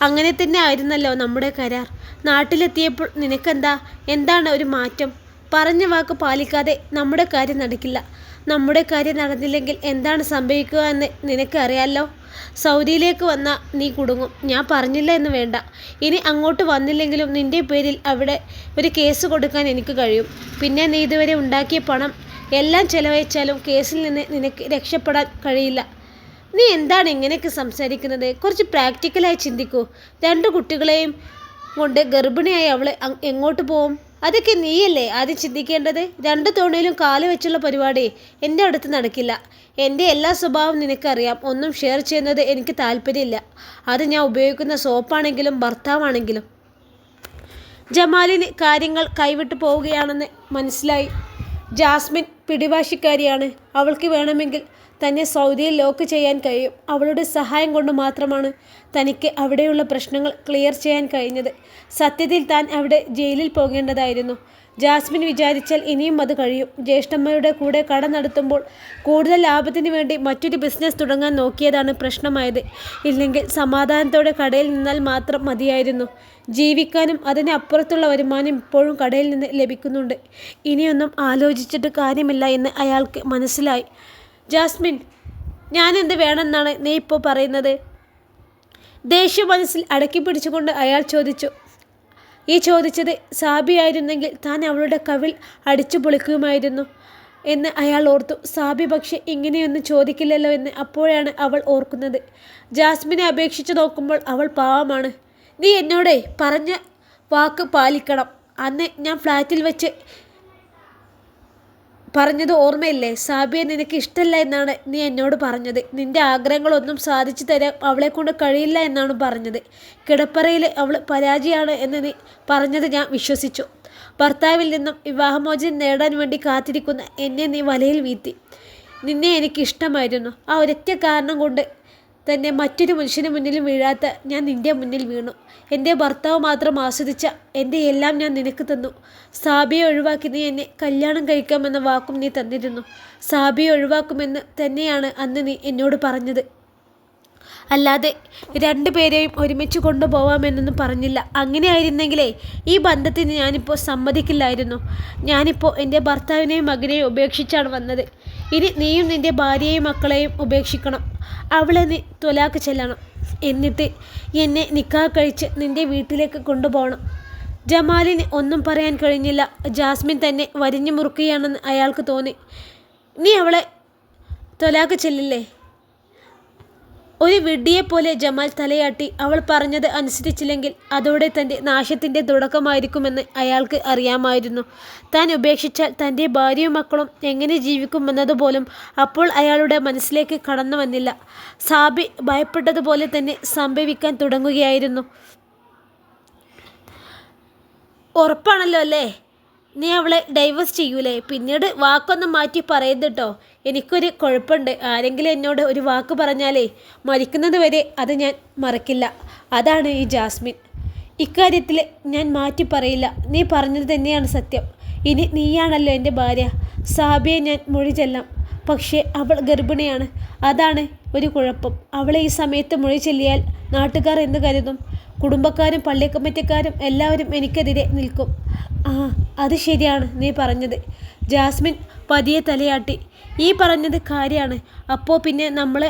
അങ്ങനെ തന്നെ ആയിരുന്നല്ലോ നമ്മുടെ കരാർ. നാട്ടിലെത്തിയപ്പോൾ എന്താണ് ഒരു മാറ്റം? പറഞ്ഞ വാക്ക് പാലിക്കാതെ നമ്മുടെ കാര്യം നടക്കില്ല. നമ്മുടെ കാര്യം നടന്നില്ലെങ്കിൽ എന്താണ് സംഭവിക്കുക എന്ന് നിനക്കറിയാമല്ലോ. സൗദിയിലേക്ക് വന്നാൽ നീ കുടുങ്ങും. ഞാൻ പറഞ്ഞില്ല എന്ന് വേണ്ട. ഇനി അങ്ങോട്ട് വന്നില്ലെങ്കിലും നിൻ്റെ പേരിൽ അവിടെ ഒരു കേസ് കൊടുക്കാൻ എനിക്ക് കഴിയും. പിന്നെ നീ ഇതുവരെ ഉണ്ടാക്കിയ പണം എല്ലാം ചെലവഴിച്ചാലും കേസിൽ നിന്ന് നിനക്ക് രക്ഷപ്പെടാൻ കഴിയില്ല. നീ എന്താണ് ഇങ്ങനെയൊക്കെ സംസാരിക്കുന്നത്? കുറച്ച് പ്രാക്ടിക്കലായി ചിന്തിക്കൂ. 2 കുട്ടികളെയും കൊണ്ട് ഗർഭിണിയായി അവൾ എങ്ങോട്ട് പോവും? അതൊക്കെ നീയല്ലേ ആദ്യം ചിന്തിക്കേണ്ടത്. 2 തോണിയിലും കാല് വെച്ചുള്ള പരിപാടി എൻ്റെ അടുത്ത് നടക്കില്ല. എൻ്റെ എല്ലാ സ്വഭാവം നിനക്കറിയാം. ഒന്നും ഷെയർ ചെയ്യുന്നത് എനിക്ക് താല്പര്യമില്ല. അത് ഞാൻ ഉപയോഗിക്കുന്ന സോപ്പാണെങ്കിലും ഭർത്താവാണെങ്കിലും. ജമാലിന് കാര്യങ്ങൾ കൈവിട്ടു പോവുകയാണെന്ന് മനസ്സിലായി. ജാസ്മിൻ പിടിവാശിക്കാരിയാണ്. അവൾക്ക് വേണമെങ്കിൽ തന്നെ സൗദിയിൽ ലോക്ക് ചെയ്യാൻ കഴിയും. അവളുടെ സഹായം കൊണ്ട് മാത്രമാണ് തനിക്ക് അവിടെയുള്ള പ്രശ്നങ്ങൾ ക്ലിയർ ചെയ്യാൻ കഴിഞ്ഞത്. സത്യത്തിൽ താൻ അവിടെ ജയിലിൽ പോകേണ്ടതായിരുന്നു. ജാസ്മിൻ വിചാരിച്ചാൽ ഇനിയും അത് കഴിയും. ജ്യേഷ്ഠമ്മയുടെ കൂടെ കട നടത്തുമ്പോൾ കൂടുതൽ ലാഭത്തിന് വേണ്ടി മറ്റൊരു ബിസിനസ് തുടങ്ങാൻ നോക്കിയതാണ് പ്രശ്നമായത്. ഇല്ലെങ്കിൽ സമാധാനത്തോടെ കടയിൽ നിന്നാൽ മാത്രം മതിയായിരുന്നു. ജീവിക്കാനും അതിന് അപ്പുറത്തുള്ള വരുമാനം ഇപ്പോഴും കടയിൽ നിന്ന് ലഭിക്കുന്നുണ്ട്. ഇനിയൊന്നും ആലോചിച്ചിട്ട് കാര്യമില്ല എന്ന് അയാൾക്ക് മനസ്സിലായി. ജാസ്മിൻ, ഞാനെന്ത് വേണമെന്നാണ് നീ ഇപ്പോൾ പറയുന്നത്? ദേഷ്യം മനസ്സിൽ അടക്കി പിടിച്ചുകൊണ്ട് അയാൾ ചോദിച്ചു. ഈ ചോദിച്ചത് സാബിയായിരുന്നെങ്കിൽ താൻ അവളുടെ കവിൾ അടിച്ചു പൊളിക്കുമായിരുന്നു എന്ന് അയാൾ ഓർത്തു. സാബി പക്ഷെ ഇങ്ങനെയൊന്നും ചോദിക്കില്ലല്ലോ എന്ന് അപ്പോഴാണ് അവൾ ഓർക്കുന്നത്. ജാസ്മിനെ അപേക്ഷിച്ച് നോക്കുമ്പോൾ അവൾ പാവമാണ്. നീ എന്നോട് പറഞ്ഞ വാക്ക് പാലിക്കണം. അന്ന് ഞാൻ ഫ്ലാറ്റിൽ വെച്ച് പറഞ്ഞത് ഓർമ്മയില്ലേ? സാബിയെ നിനക്ക് ഇഷ്ടമല്ല എന്നാണ് നീ എന്നോട് പറഞ്ഞത്. നിന്റെ ആഗ്രഹങ്ങളൊന്നും സാധിച്ചു തരാൻ അവളെക്കൊണ്ട് കഴിയില്ല എന്നാണ് പറഞ്ഞത്. കിടപ്പറയിൽ അവൾ പരാജയമാണ് എന്ന് നീ പറഞ്ഞത് ഞാൻ വിശ്വസിച്ചു. ഭർത്താവിൽ നിന്നും വിവാഹമോചനം നേടാൻ വേണ്ടി കാത്തിരിക്കുന്ന എന്നെ നീ വലയിൽ വീഴ്ത്തി. നിന്നെ എനിക്കിഷ്ടമായിരുന്നു. ആ ഒരൊറ്റ കാരണം കൊണ്ട് തന്നെ മറ്റൊരു മനുഷ്യന് മുന്നിൽ വീഴാത്ത ഞാൻ നിന്റെ മുന്നിൽ വീണു. എൻ്റെ ഭർത്താവ് മാത്രം ആസ്വദിച്ച എൻ്റെ എല്ലാം ഞാൻ നിനക്ക് തന്നു. സാബിയെ ഒഴിവാക്കി നീ എന്നെ കല്യാണം കഴിക്കാമെന്ന വാക്കും നീ തന്നിരുന്നു. സാബിയെ ഒഴിവാക്കുമെന്ന് തന്നെയാണ് അന്ന് നീ എന്നോട് പറഞ്ഞത്. അല്ലാതെ രണ്ടുപേരെയും ഒരുമിച്ച് കൊണ്ടുപോവാമെന്നൊന്നും പറഞ്ഞില്ല. അങ്ങനെയായിരുന്നെങ്കിലേ ഈ ബന്ധത്തിന് ഞാനിപ്പോൾ സമ്മതിക്കില്ലായിരുന്നു. ഞാനിപ്പോൾ എൻ്റെ ഭർത്താവിനെയും മകനെയും ഉപേക്ഷിച്ചാണ് വന്നത്. ഇനി നീയും നിൻ്റെ ഭാര്യയെയും മക്കളെയും ഉപേക്ഷിക്കണം. അവളെ നീ ത്വലാക്ക് ചെല്ലണം. എന്നിട്ട് എന്നെ നിക്കാഹ് കഴിച്ച് നിൻ്റെ വീട്ടിലേക്ക് കൊണ്ടുപോകണം. ജമാലിന് ഒന്നും പറയാൻ കഴിഞ്ഞില്ല. ജാസ്മിൻ തന്നെ വരിഞ്ഞു മുറുക്കുകയാണെന്ന് അയാൾക്ക് തോന്നി. നീ അവളെ ത്വലാക്ക് ചെല്ലില്ലേ? ഒരു വിഡ്ഢിയെപ്പോലെ ജമാൽ തലയാട്ടി. അവൾ പറഞ്ഞത് അനുസരിച്ചില്ലെങ്കിൽ അതോടെ തൻ്റെ നാശത്തിൻ്റെ തുടക്കമായിരിക്കുമെന്ന് അയാൾക്ക് അറിയാമായിരുന്നു. താൻ ഉപേക്ഷിച്ചാൽ തൻ്റെ ഭാര്യയും മക്കളും എങ്ങനെ ജീവിക്കുമെന്നതുപോലും അപ്പോൾ അയാളുടെ മനസ്സിലേക്ക് കടന്നു വന്നില്ല. സാബി ഭയപ്പെട്ടതുപോലെ തന്നെ സംഭവിക്കാൻ തുടങ്ങുകയായിരുന്നു. ഉറപ്പാണല്ലോ അല്ലേ? നീ അവളെ ഡൈവേഴ്സ് ചെയ്യൂലേ? പിന്നീട് വാക്കൊന്നും മാറ്റി പറയരുത് കേട്ടോ. എനിക്കൊരു കുഴപ്പമുണ്ട്. ആരെങ്കിലും എന്നോട് ഒരു വാക്ക് പറഞ്ഞാലേ മരിക്കുന്നത് വരെ അത് ഞാൻ മറക്കില്ല. അതാണ് ഈ ജാസ്മിൻ. ഇക്കാര്യത്തിൽ ഞാൻ മാറ്റി പറയില്ല. നീ പറഞ്ഞത് തന്നെയാണ് സത്യം. ഇനി നീയാണല്ലോ എൻ്റെ ഭാര്യ. സാബിയെ ഞാൻ മൊഴി ചെല്ലാം. പക്ഷേ അവൾ ഗർഭിണിയാണ്. അതാണ് ഒരു കുഴപ്പം. അവളെ ഈ സമയത്ത് മൊഴി ചെല്ലിയാൽ നാട്ടുകാർ എന്ത് കരുതും? കുടുംബക്കാരും പള്ളിക്കമ്മിറ്റിക്കാരും എല്ലാവരും എനിക്കെതിരെ നിൽക്കും. ആ, അത് ശരിയാണ് നീ പറഞ്ഞത്. ജാസ്മിൻ പതിയെ തലയാട്ടി. ഈ പറഞ്ഞത് കാര്യമാണ്. അപ്പോൾ പിന്നെ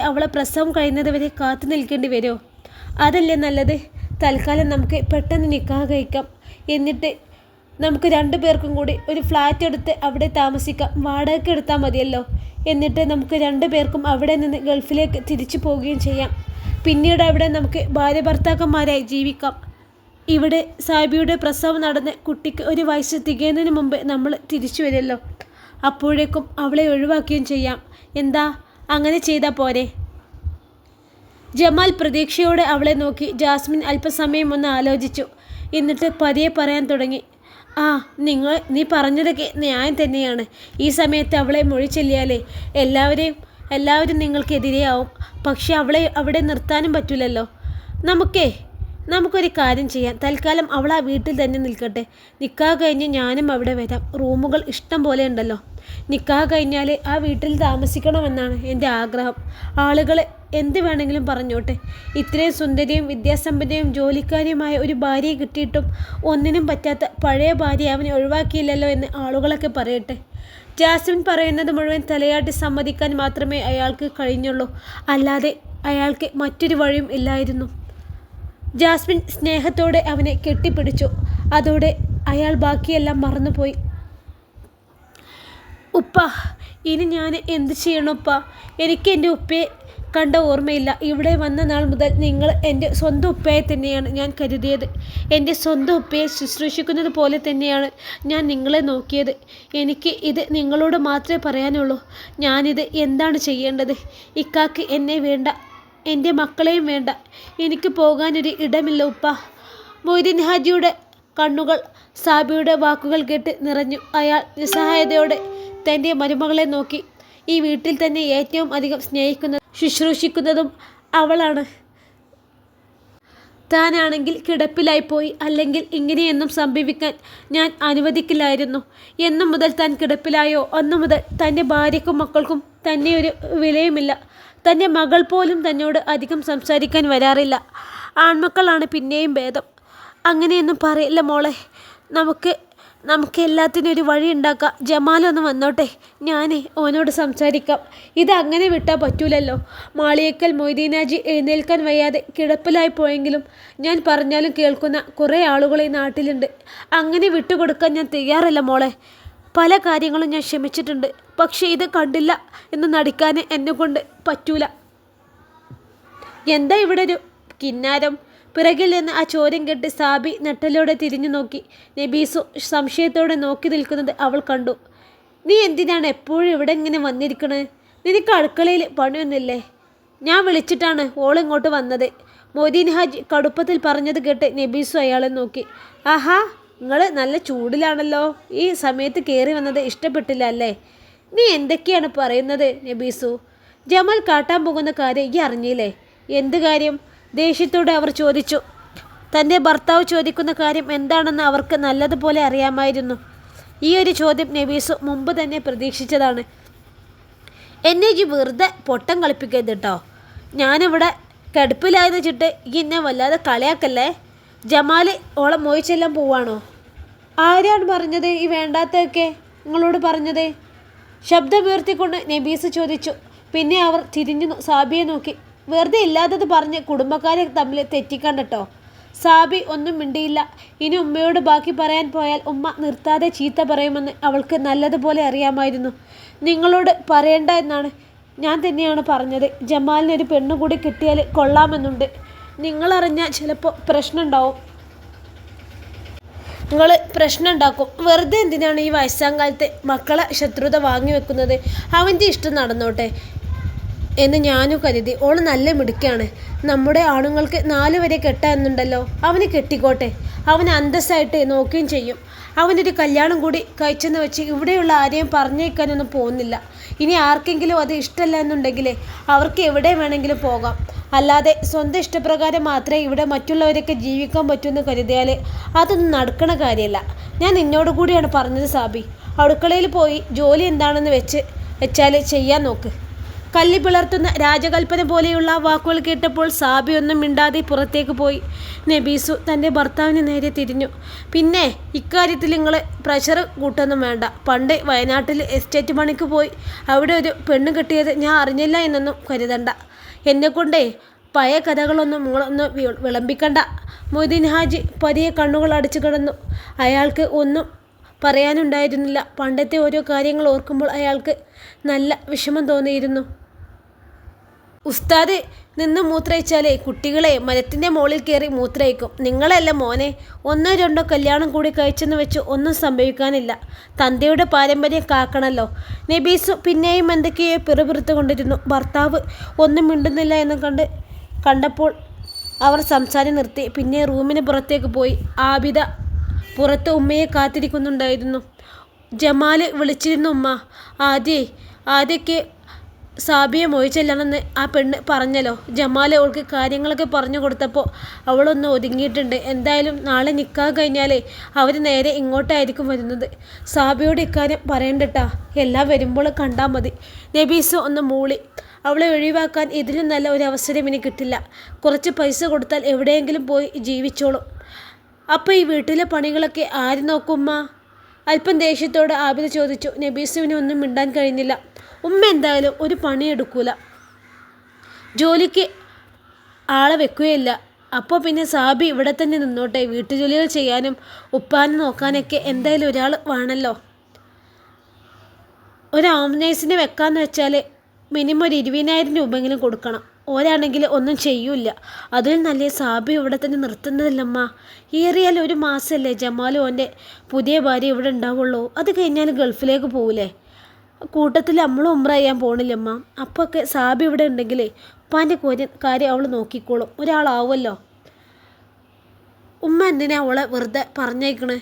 അവളെ പ്രസവം കഴിയുന്നത് വരെ കാത്തു നിൽക്കേണ്ടി വരുമോ? അതല്ലേ നല്ലത്. തൽക്കാലം നമുക്ക് പെട്ടെന്ന് നിക്കാഹ് കഴിക്കാം. എന്നിട്ട് നമുക്ക് 2 പേർക്കും കൂടി ഒരു ഫ്ലാറ്റ് എടുത്ത് അവിടെ താമസിക്കാം. വാടകയ്ക്ക് എടുത്താൽ മതിയല്ലോ. എന്നിട്ട് നമുക്ക് 2 പേർക്കും അവിടെ നിന്ന് ഗൾഫിലേക്ക് തിരിച്ചു പോവുകയും ചെയ്യാം. പിന്നീട് അവിടെ നമുക്ക് ഭാര്യ ഭർത്താക്കന്മാരായി ജീവിക്കാം. ഇവിടെ സാബിയുടെ പ്രസവം നടന്ന് കുട്ടിക്ക് 1 വയസ്സ് തികയുന്നതിന് മുമ്പ് നമ്മൾ തിരിച്ചു വരുമല്ലോ. അപ്പോഴേക്കും അവളെ ഒഴിവാക്കുകയും ചെയ്യാം. എന്താ, അങ്ങനെ ചെയ്താൽ പോരെ? ജമാൽ പ്രതീക്ഷയോടെ അവളെ നോക്കി. ജാസ്മിൻ അല്പസമയം ഒന്ന് ആലോചിച്ചു. എന്നിട്ട് പതിയെ പറയാൻ തുടങ്ങി. ആ, നീ പറഞ്ഞതൊക്കെ ന്യായം തന്നെയാണ്. ഈ സമയത്ത് അവളെ മൊഴി ചൊല്ലിയാലേ എല്ലാവരും നിങ്ങൾക്കെതിരെയാവും. പക്ഷെ അവളെ അവിടെ നിർത്താനും പറ്റില്ലല്ലോ. നമുക്കൊരു കാര്യം ചെയ്യാം. തൽക്കാലം അവൾ ആ വീട്ടിൽ തന്നെ നിൽക്കട്ടെ. നിക്കാഹ് കഴിഞ്ഞ് ഞാനും അവിടെ വരാം. റൂമുകൾ ഇഷ്ടം പോലെ ഉണ്ടല്ലോ. നിക്കാഹ് കഴിഞ്ഞാൽ ആ വീട്ടിൽ താമസിക്കണമെന്നാണ് എൻ്റെ ആഗ്രഹം. ആളുകൾ എന്ത് വേണമെങ്കിലും പറഞ്ഞോട്ടെ. ഇത്രയും സുന്ദരിയും വിദ്യാസമ്പന്നയും ജോലിക്കാരിയുമായ ഒരു ഭാര്യയെ കിട്ടിയിട്ടും ഒന്നിനും പറ്റാത്ത പഴയ ഭാര്യ അവനെ ഒഴിവാക്കിയില്ലല്ലോ എന്ന് ആളുകളൊക്കെ പറയട്ടെ. ജാസ്മിൻ പറയുന്നത് മുഴുവൻ തലയാട്ടി സമ്മതിക്കാൻ മാത്രമേ അയാൾക്ക് കഴിഞ്ഞുള്ളൂ. അല്ലാതെ അയാൾക്ക് മറ്റൊരു വഴിയും ഇല്ലായിരുന്നു. ജാസ്മിൻ സ്നേഹത്തോടെ അവനെ കെട്ടിപ്പിടിച്ചു. അതോടെ അയാൾ ബാക്കിയെല്ലാം മറന്നുപോയി. ഉപ്പ, ഇനി ഞാൻ എന്ത് ചെയ്യണുപ്പ? എനിക്ക് എൻ്റെ ഉപ്പയെ കണ്ട ഓർമ്മയില്ല. ഇവിടെ വന്ന നാൾ മുതൽ നിങ്ങൾ എൻ്റെ സ്വന്തം ഉപ്പയെ തന്നെയാണ് ഞാൻ കരുതിയത്. എൻ്റെ സ്വന്തം ഉപ്പയെ ശുശ്രൂഷിക്കുന്നത് പോലെ തന്നെയാണ് ഞാൻ നിങ്ങളെ നോക്കിയത്. എനിക്ക് ഇത് നിങ്ങളോട് മാത്രമേ പറയാനുള്ളൂ. ഞാനിത് എന്താണ് ചെയ്യേണ്ടത്? ഇക്കാക്ക് എന്നെ വേണ്ട, എൻ്റെ മക്കളെയും വേണ്ട. എനിക്ക് പോകാനൊരു ഇടമില്ല ഉപ്പ. മൊയ്തീൻ ഹാജിയുടെ കണ്ണുകൾ സാബിയുടെ വാക്കുകൾ കേട്ട് നിറഞ്ഞു. അയാൾ നിസ്സഹായതയോടെ തൻ്റെ മരുമകളെ നോക്കി. ഈ വീട്ടിൽ തന്നെ ഏറ്റവും അധികം സ്നേഹിക്കുന്നതും ശുശ്രൂഷിക്കുന്നതും അവളാണ്. താനാണെങ്കിൽ കിടപ്പിലായിപ്പോയി. അല്ലെങ്കിൽ ഇങ്ങനെയൊന്നും സംഭവിക്കാൻ ഞാൻ അനുവദിക്കില്ലായിരുന്നു. എന്നു മുതൽ താൻ കിടപ്പിലായോ അന്നു മുതൽ തൻ്റെ ഭാര്യയ്ക്കും മക്കൾക്കും തന്നെ ഒരു വിലയുമില്ല. തൻ്റെ മകൾ പോലും തന്നോട് അധികം സംസാരിക്കാൻ വരാറില്ല. ആൺമക്കളാണ് പിന്നെയും ഭേദം. അങ്ങനെയൊന്നും പറയില്ല മോളെ. നമുക്ക് എല്ലാത്തിനും ഒരു വഴി ഉണ്ടാക്കാം. ജമാലൊന്ന് വന്നോട്ടെ, ഞാൻ ഓനോട് സംസാരിക്കാം. ഇതങ്ങനെ വിട്ടാൽ പറ്റൂലല്ലോ. മാളിയേക്കൽ മൊയ്തീനാജി എഴുന്നേൽക്കാൻ വയ്യാതെ കിടപ്പിലായി പോയെങ്കിലും ഞാൻ പറഞ്ഞാലും കേൾക്കുന്ന കുറേ ആളുകൾ ഈ നാട്ടിലുണ്ട്. അങ്ങനെ വിട്ടുകൊടുക്കാൻ ഞാൻ തയ്യാറല്ല മോളെ. പല കാര്യങ്ങളും ഞാൻ ക്ഷമിച്ചിട്ടുണ്ട്. പക്ഷേ ഇത് കണ്ടില്ല എന്ന് നടിക്കാൻ എന്നെക്കൊണ്ട് പറ്റൂല. എന്താ ഇവിടെ ഒരു കിന്നാരം? പിറകിൽ നിന്ന് ആ ചോദ്യം കേട്ട് സാബി നെട്ടലോടെ തിരിഞ്ഞു നോക്കി. നബീസു സംശയത്തോടെ നോക്കി നിൽക്കുന്നത് അവൾ കണ്ടു. നീ എന്തിനാണ് എപ്പോഴും ഇവിടെ ഇങ്ങനെ വന്നിരിക്കണേ? നിനക്ക് അടുക്കളയിൽ പണിയൊന്നുമില്ലേ? ഞാൻ വിളിച്ചിട്ടാണ് ഓളിങ്ങോട്ട് വന്നത്. മൊയ്തീൻ ഹാജി കടുപ്പത്തിൽ പറഞ്ഞത് കേട്ട് നബീസു അയാളെ നോക്കി. ആഹാ, നിങ്ങൾ നല്ല ചൂടിലാണല്ലോ. ഈ സമയത്ത് കയറി വന്നത് ഇഷ്ടപ്പെട്ടില്ല അല്ലേ? നീ എന്തൊക്കെയാണ് പറയുന്നത് നബീസു? ജമാൽ കാട്ടാൻ പോകുന്ന കാര്യം ഈ അറിഞ്ഞില്ലേ? എന്ത് കാര്യം? ദേഷ്യത്തോടെ അവർ ചോദിച്ചു. തൻ്റെ ഭർത്താവ് ചോദിക്കുന്ന കാര്യം എന്താണെന്ന് അവർക്ക് നല്ലതുപോലെ അറിയാമായിരുന്നു. ഈ ഒരു ചോദ്യം നബീസു മുമ്പ് തന്നെ പ്രതീക്ഷിച്ചതാണ്. എന്നെ ഈ വെറുതെ പൊട്ടം കളിപ്പിക്കരുത് കേട്ടോ. ഞാനിവിടെ കിടപ്പിലായെന്ന് വെച്ചിട്ട് ഈ എന്നെ വല്ലാതെ കളിയാക്കല്ലേ. ജമാൽ ഓളെ മോയിച്ചെല്ലാം പോവാണോ? ആരാണ് പറഞ്ഞത് ഈ വേണ്ടാത്തൊക്കെ നിങ്ങളോട് പറഞ്ഞത്? ശബ്ദമുയർത്തിക്കൊണ്ട് നബീസ് ചോദിച്ചു. പിന്നെ അവർ തിരിഞ്ഞു സാബിയെ നോക്കി. വെറുതെ ഇല്ലാത്തത് പറഞ്ഞ് കുടുംബക്കാരെ തമ്മിൽ തെറ്റിക്കണ്ടട്ടോ. സാബി ഒന്നും മിണ്ടിയില്ല. ഇനി ഉമ്മയോട് ബാക്കി പറയാൻ പോയാൽ ഉമ്മ നിർത്താതെ ചീത്ത പറയുമെന്ന് അവൾക്ക് നല്ലതുപോലെ അറിയാമായിരുന്നു. നിങ്ങളോട് പറയണ്ട എന്നാണ് ഞാൻ തന്നെയാണ് പറഞ്ഞത്. ജമാലിനൊരു പെണ്ണുകൂടി കിട്ടിയാൽ കൊള്ളാമെന്നുണ്ട്. നിങ്ങളറിഞ്ഞാൽ ചിലപ്പോൾ പ്രശ്നം ഉണ്ടാവും. നിങ്ങൾ പ്രശ്നം ഉണ്ടാക്കും. വെറുതെ എന്തിനാണ് ഈ വയസ്സാം കാലത്ത് മക്കളെ ശത്രുത വാങ്ങി വെക്കുന്നത്? അവൻ്റെ ഇഷ്ടം നടന്നോട്ടെ എന്ന് ഞാനും കരുതി. ഓള് നല്ല മിടുക്കാണ്. നമ്മുടെ ആണുങ്ങൾക്ക് 4 വരെ കെട്ടാന്നുണ്ടല്ലോ. അവന് കെട്ടിക്കോട്ടെ. അവൻ അന്തസ്സായിട്ട് നോക്കുകയും ചെയ്യും. അവനൊരു കല്യാണം കൂടി കഴിച്ചെന്ന് വെച്ച് ഇവിടെയുള്ള ആരെയും പറഞ്ഞേക്കാനൊന്നും പോകുന്നില്ല. ഇനി ആർക്കെങ്കിലും അത് ഇഷ്ടമല്ല എന്നുണ്ടെങ്കിൽ അവർക്ക് എവിടെ വേണമെങ്കിലും പോകാം. അല്ലാതെ സ്വന്തം ഇഷ്ടപ്രകാരം മാത്രമേ ഇവിടെ മറ്റുള്ളവരൊക്കെ ജീവിക്കാൻ പറ്റുമെന്ന് കരുതിയാൽ അതൊന്നും നടക്കണ കാര്യമല്ല. ഞാൻ നിന്നോട് കൂടിയാണ് പറഞ്ഞത് സാബി. അടുക്കളയിൽ പോയി ജോലി എന്താണെന്ന് വെച്ചാൽ ചെയ്യാൻ നോക്ക്. കല്ലി പിളർത്തുന്ന രാജകൽപ്പന പോലെയുള്ള വാക്കുകൾ കേട്ടപ്പോൾ സാബി ഒന്നും മിണ്ടാതെ പുറത്തേക്ക് പോയി. നബീസു തൻ്റെ ഭർത്താവിന് നേരെ തിരിഞ്ഞു. പിന്നെ ഇക്കാര്യത്തിൽ നിങ്ങൾ പ്രഷർ കൂട്ടൊന്നും വേണ്ട. പണ്ട് വയനാട്ടിൽ എസ്റ്റേറ്റ് പണിക്ക് പോയി അവിടെ ഒരു പെണ്ണ് കിട്ടിയത് ഞാൻ അറിഞ്ഞില്ല എന്നൊന്നും കരുതണ്ട. എന്നെക്കൊണ്ടേ പഴയ കഥകളൊന്നും നിങ്ങളൊന്ന് വിളമ്പിക്കണ്ട. മൊയ്തീൻ ഹാജി പതിയെ കണ്ണുകൾ അടച്ചു കിടന്നു. അയാൾക്ക് ഒന്നും പറയാനുണ്ടായിരുന്നില്ല. പണ്ടത്തെ ഓരോ കാര്യങ്ങൾ ഓർക്കുമ്പോൾ അയാൾക്ക് നല്ല വിഷമം തോന്നിയിരുന്നു. ഉസ്താദ് നിന്ന് മൂത്രയിച്ചാലേ കുട്ടികളെ മരത്തിൻ്റെ മുകളിൽ കയറി മൂത്രയിക്കും. നിങ്ങളല്ല മോനെ. 1 2 കല്യാണം കൂടി കഴിച്ചെന്ന് വെച്ച് ഒന്നും സംഭവിക്കാനില്ല. തന്തയുടെ പാരമ്പര്യം കാക്കണല്ലോ. നബീസു പിന്നെയും എന്തൊക്കെയോ പിറുപിറുത്തു കൊണ്ടിരുന്നു. ഭർത്താവ് ഒന്നും മിണ്ടുന്നില്ല എന്ന് കണ്ടപ്പോൾ അവർ സംസാരം നിർത്തി. പിന്നെ റൂമിന് പുറത്തേക്ക് പോയി. ആബിദ പുറത്ത് ഉമ്മയെ കാത്തിരിക്കുന്നുണ്ടായിരുന്നു. ജമാൽ വിളിച്ചിരുന്നു. ഉമ്മ ആദ്യമൊക്കെ സാബിയെ മോഹിച്ചെല്ലണമെന്ന് ആ പെണ്ണ് പറഞ്ഞല്ലോ. ജമാൽ അവൾക്ക് കാര്യങ്ങളൊക്കെ പറഞ്ഞു കൊടുത്തപ്പോൾ അവളൊന്ന് ഒതുങ്ങിയിട്ടുണ്ട്. എന്തായാലും നാളെ നിക്കാഹ് കഴിഞ്ഞാലേ അവർ നേരെ ഇങ്ങോട്ടായിരിക്കും വരുന്നത്. സാബിയോട് ഇക്കാര്യം പറയണ്ടട്ടാ. എല്ലാം വരുമ്പോൾ കണ്ടാൽ മതി. നബീസ് ഒന്ന് മൂളി. അവളെ ഒഴിവാക്കാൻ ഇതിലും നല്ല ഒരു അവസരം ഇനി കിട്ടില്ല. കുറച്ച് പൈസ കൊടുത്താൽ എവിടെയെങ്കിലും പോയി ജീവിച്ചോളും. അപ്പോൾ ഈ വീട്ടിലെ പണികളൊക്കെ ആര് നോക്കുമ്മ? അല്പം ദേഷ്യത്തോടെ ആബിദ ചോദിച്ചു. നബീസുവിന് ഒന്നും മിണ്ടാൻ കഴിഞ്ഞില്ല. ഉമ്മ എന്തായാലും ഒരു പണിയെടുക്കൂല, ജോലിക്ക് ആളെ വെക്കുകയില്ല. അപ്പോൾ പിന്നെ സാബി ഇവിടെ തന്നെ നിന്നോട്ടെ. വീട്ടുജോലികൾ ചെയ്യാനും ഉപ്പാനെ നോക്കാനൊക്കെ എന്തായാലും ഒരാൾ വേണമല്ലോ. ഒരു ആംബുലൻസിനെ വെക്കാമെന്ന് വെച്ചാൽ മിനിമം ഒരു 20,000 രൂപയെങ്കിലും കൊടുക്കണം. ഓരാണെങ്കിൽ ഒന്നും ചെയ്യൂല. അതിൽ നല്ല സാബി ഇവിടെ തന്നെ നിർത്തുന്നതല്ലമ്മ. ഏറിയാൽ 1 മാസമല്ലേ ജമാലും ഓൻ്റെ പുതിയ ഭാര്യ ഇവിടെ ഉണ്ടാവുള്ളൂ. അത് കഴിഞ്ഞാൽ ഗൾഫിലേക്ക് പോവില്ലേ. കൂട്ടത്തിൽ നമ്മളും ഉംറ ചെയ്യാൻ പോകണില്ലമ്മ. അപ്പൊക്കെ സാബി ഇവിടെ ഉണ്ടെങ്കിലേ ഉപ്പാൻ്റെ കാര്യം അവൾ നോക്കിക്കോളും. ഒരാളാവുമല്ലോ. ഉമ്മ എന്തിനാ അവളെ വെറുതെ പറഞ്ഞേക്കണേ?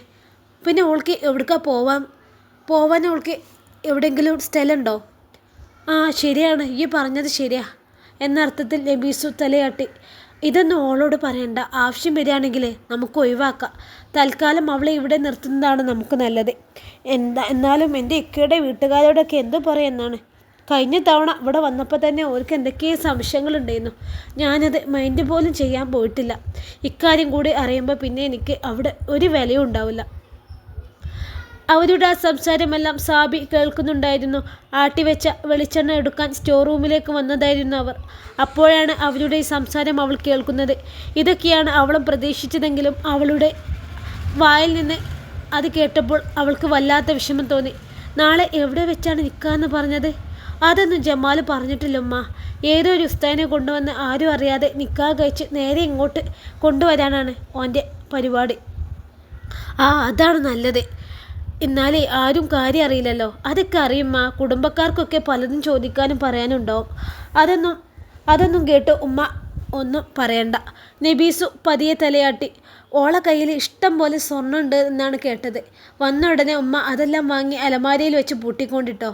പിന്നെ അവൾക്ക് എവിടേക്കാ പോവാൻ അവൾക്ക് എവിടെയെങ്കിലും സ്ഥലമുണ്ടോ? ആ ശരിയാണ്, ഈ പറഞ്ഞത് ശരിയാ എന്നർത്ഥത്തിൽ നബീസു തലയാട്ടി. ഇതൊന്നും ഓളോട് പറയണ്ട. ആവശ്യം വരികയാണെങ്കിൽ നമുക്ക് ഒഴിവാക്കാം. തൽക്കാലം അവളെ ഇവിടെ നിർത്തുന്നതാണ് നമുക്ക് നല്ലത്. എന്നാലും എൻ്റെ ഇക്കയുടെ വീട്ടുകാരോടൊക്കെ എന്തു പറയുമെന്നാണ്. കഴിഞ്ഞ തവണ ഇവിടെ വന്നപ്പോൾ തന്നെ അവർക്ക് എന്തൊക്കെയോ സംശയങ്ങളുണ്ടായിരുന്നു. ഞാനത് മൈൻഡ് പോലും ചെയ്യാൻ പോയിട്ടില്ല. ഇക്കാര്യം കൂടി അറിയുമ്പോൾ പിന്നെ എനിക്ക് അവിടെ ഒരു വിലയും ഉണ്ടാവില്ല. അവരുടെ ആ സംസാരമെല്ലാം സാബി കേൾക്കുന്നുണ്ടായിരുന്നു. ആട്ടിവെച്ച വെളിച്ചെണ്ണ എടുക്കാൻ സ്റ്റോർ റൂമിലേക്ക് വന്നതായിരുന്നു അവർ. അപ്പോഴാണ് അവരുടെ ഈ സംസാരം അവൾ കേൾക്കുന്നത്. ഇതൊക്കെയാണ് അവളും പ്രതീക്ഷിച്ചതെങ്കിലും അവളുടെ വായിൽ നിന്ന് അത് കേട്ടപ്പോൾ അവൾക്ക് വല്ലാത്ത വിഷമം തോന്നി. നാളെ എവിടെ വെച്ചാണ് നിൽക്കാമെന്ന് പറഞ്ഞത്? അതൊന്നും ജമാൽ പറഞ്ഞിട്ടില്ലമ്മ. ഏതോ ഒരു ഉസ്താദിനെ കൊണ്ടുവന്ന് ആരും അറിയാതെ നിക്കാഹ് കഴിച്ച് നേരെ ഇങ്ങോട്ട് കൊണ്ടുവരാനാണ് ഓൻ്റെ പരിപാടി. ആ അതാണ് നല്ലത്. എന്നാലേ ആരും കാര്യം അറിയില്ലല്ലോ. അതൊക്കെ അറിയുമ്മ. കുടുംബക്കാർക്കൊക്കെ പലതും ചോദിക്കാനും പറയാനും ഉണ്ടാവും. അതൊന്നും കേട്ട് ഉമ്മ ഒന്നും പറയണ്ട. നബീസു പതിയെ തലയാട്ടി. ഓളെ കയ്യിൽ ഇഷ്ടം പോലെ സ്വർണ്ണമുണ്ട് എന്നാണ് കേട്ടത്. വന്ന ഉടനെ ഉമ്മ അതെല്ലാം വാങ്ങി അലമാരയിൽ വെച്ച് പൂട്ടിക്കൊണ്ടിട്ടോ.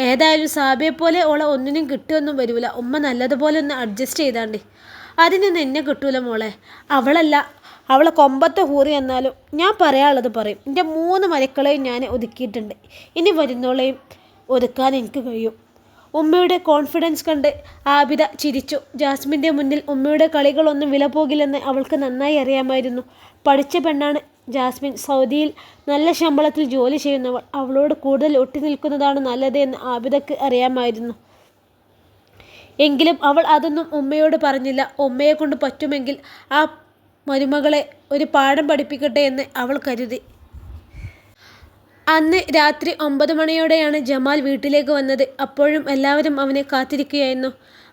ഏതായാലും സാബിയെപ്പോലെ ഓളെ ഒന്നിനും കിട്ടുമൊന്നും വരില്ല. ഉമ്മ നല്ലതുപോലെ ഒന്ന് അഡ്ജസ്റ്റ് ചെയ്താണ്ടി. അതിനൊന്നും എന്നെ കിട്ടൂല മോളെ. അവളെ കൊമ്പത്തെ ഹൂറി എന്നാലും ഞാൻ പറയാനുള്ളത് പറയും. എൻ്റെ 3 മരക്കളെയും ഞാൻ ഒതുക്കിയിട്ടുണ്ട്. ഇനി വരുന്നോളെയും ഒതുക്കാൻ എനിക്ക് കഴിയും. ഉമ്മയുടെ കോൺഫിഡൻസ് കണ്ട് ആബിദ ചിരിച്ചു. ജാസ്മിൻ്റെ മുന്നിൽ ഉമ്മയുടെ കളികളൊന്നും വില പോകില്ലെന്ന് അവൾക്ക് നന്നായി അറിയാമായിരുന്നു. പഠിച്ച പെണ്ണാണ് ജാസ്മിൻ. സൗദിയിൽ നല്ല ശമ്പളത്തിൽ ജോലി ചെയ്യുന്നവൾ. അവളോട് കൂടുതൽ ഒട്ടി നിൽക്കുന്നതാണ് നല്ലത് എന്ന് ആബിദക്ക് അറിയാമായിരുന്നു. എങ്കിലും അവൾ അതൊന്നും ഉമ്മയോട് പറഞ്ഞില്ല. ഉമ്മയെ കൊണ്ട് പറ്റുമെങ്കിൽ ആ മരുമകളെ ഒരു പാഠം പഠിപ്പിക്കട്ടെ എന്ന് അവൾ കരുതി. അന്ന് രാത്രി 9 മണിയോടെയാണ് ജമാൽ വീട്ടിലേക്ക് വന്നത്. അപ്പോഴും എല്ലാവരും അവനെ കാത്തിരിക്കുകയായിരുന്നു.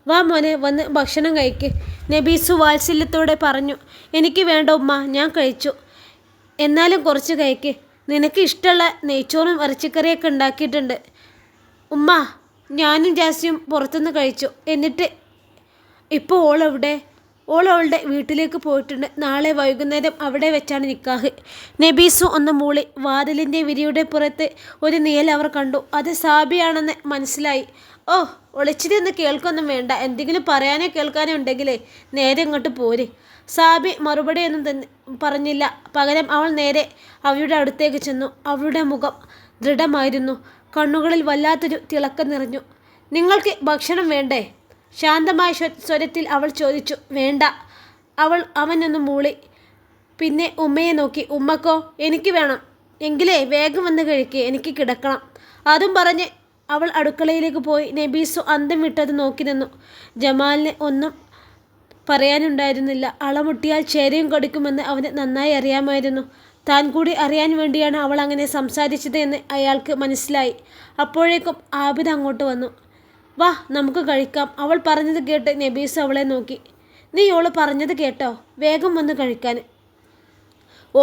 വാ മോനെ, വന്ന് ഭക്ഷണം കഴിക്ക്, നബീസു വാത്സല്യത്തോടെ പറഞ്ഞു. എനിക്ക് വേണ്ട ഉമ്മ, ഞാൻ കഴിച്ചു. എന്നാലും കുറച്ച് കഴിക്ക്. നിനക്ക് ഇഷ്ടമുള്ള നെയ്ച്ചോറും ഇറച്ചിക്കറിയൊക്കെ ഉണ്ടാക്കിയിട്ടുണ്ട്. ഉമ്മ, ഞാനും ജാസിയും പുറത്തുനിന്ന് കഴിച്ചു. എന്നിട്ട് ഇപ്പോൾ ഓളവളുടെ വീട്ടിലേക്ക് പോയിട്ടുണ്ട്. നാളെ വൈകുന്നേരം അവിടെ വെച്ചാണ് നിക്കാഹ്. നബീസു ഒന്ന് മൂളി. വാതിലിൻ്റെ വിരിയുടെ പുറത്ത് ഒരു നിഴൽ അവർ കണ്ടു. അത് സാബിയാണെന്ന് മനസ്സിലായി. ഓ, ഒളിച്ചിരുന്ന് കേൾക്കൊന്നും വേണ്ട. എന്തെങ്കിലും പറയാനോ കേൾക്കാനോ ഉണ്ടെങ്കിലേ നേരെ ഇങ്ങോട്ട് പോര്. സാബി മറുപടിയൊന്നും പറഞ്ഞില്ല. പകരം അവൾ നേരെ അവയുടെ അടുത്തേക്ക് ചെന്നു. അവളുടെ മുഖം ദൃഢമായിരുന്നു. കണ്ണുകളിൽ വല്ലാത്തൊരു തിളക്കം നിറഞ്ഞു. നിങ്ങൾക്ക് ഭക്ഷണം വേണ്ടേ? ശാന്തമായ സ്വരത്തിൽ അവൾ ചോദിച്ചു. വേണ്ട. അവനൊന്ന് മൂളി. പിന്നെ ഉമ്മയെ നോക്കി. ഉമ്മക്കോ? എനിക്ക് വേണം. എങ്കിലേ വേഗം വന്ന് കഴിക്കുക, എനിക്ക് കിടക്കണം. അതും പറഞ്ഞ് അവൾ അടുക്കളയിലേക്ക് പോയി. നബീസു അന്തം വിട്ടത് നോക്കി നിന്നു. ജമാലിന് ഒന്നും പറയാനുണ്ടായിരുന്നില്ല. അളമുട്ടിയാൽ ചേരയും കടിക്കുമെന്ന് അവന് നന്നായി അറിയാമായിരുന്നു. താൻ കൂടി അറിയാൻ വേണ്ടിയാണ് അവൾ അങ്ങനെ സംസാരിച്ചത് എന്ന് അയാൾക്ക് മനസ്സിലായി. അപ്പോഴേക്കും ആബിദ് അങ്ങോട്ട് വന്നു. വാ, നമുക്ക് കഴിക്കാം. അവൾ പറഞ്ഞത് കേട്ട് നബീസ് അവളെ നോക്കി. നീ ഓള് പറഞ്ഞത് കേട്ടോ? വേഗം വന്ന് കഴിക്കാൻ.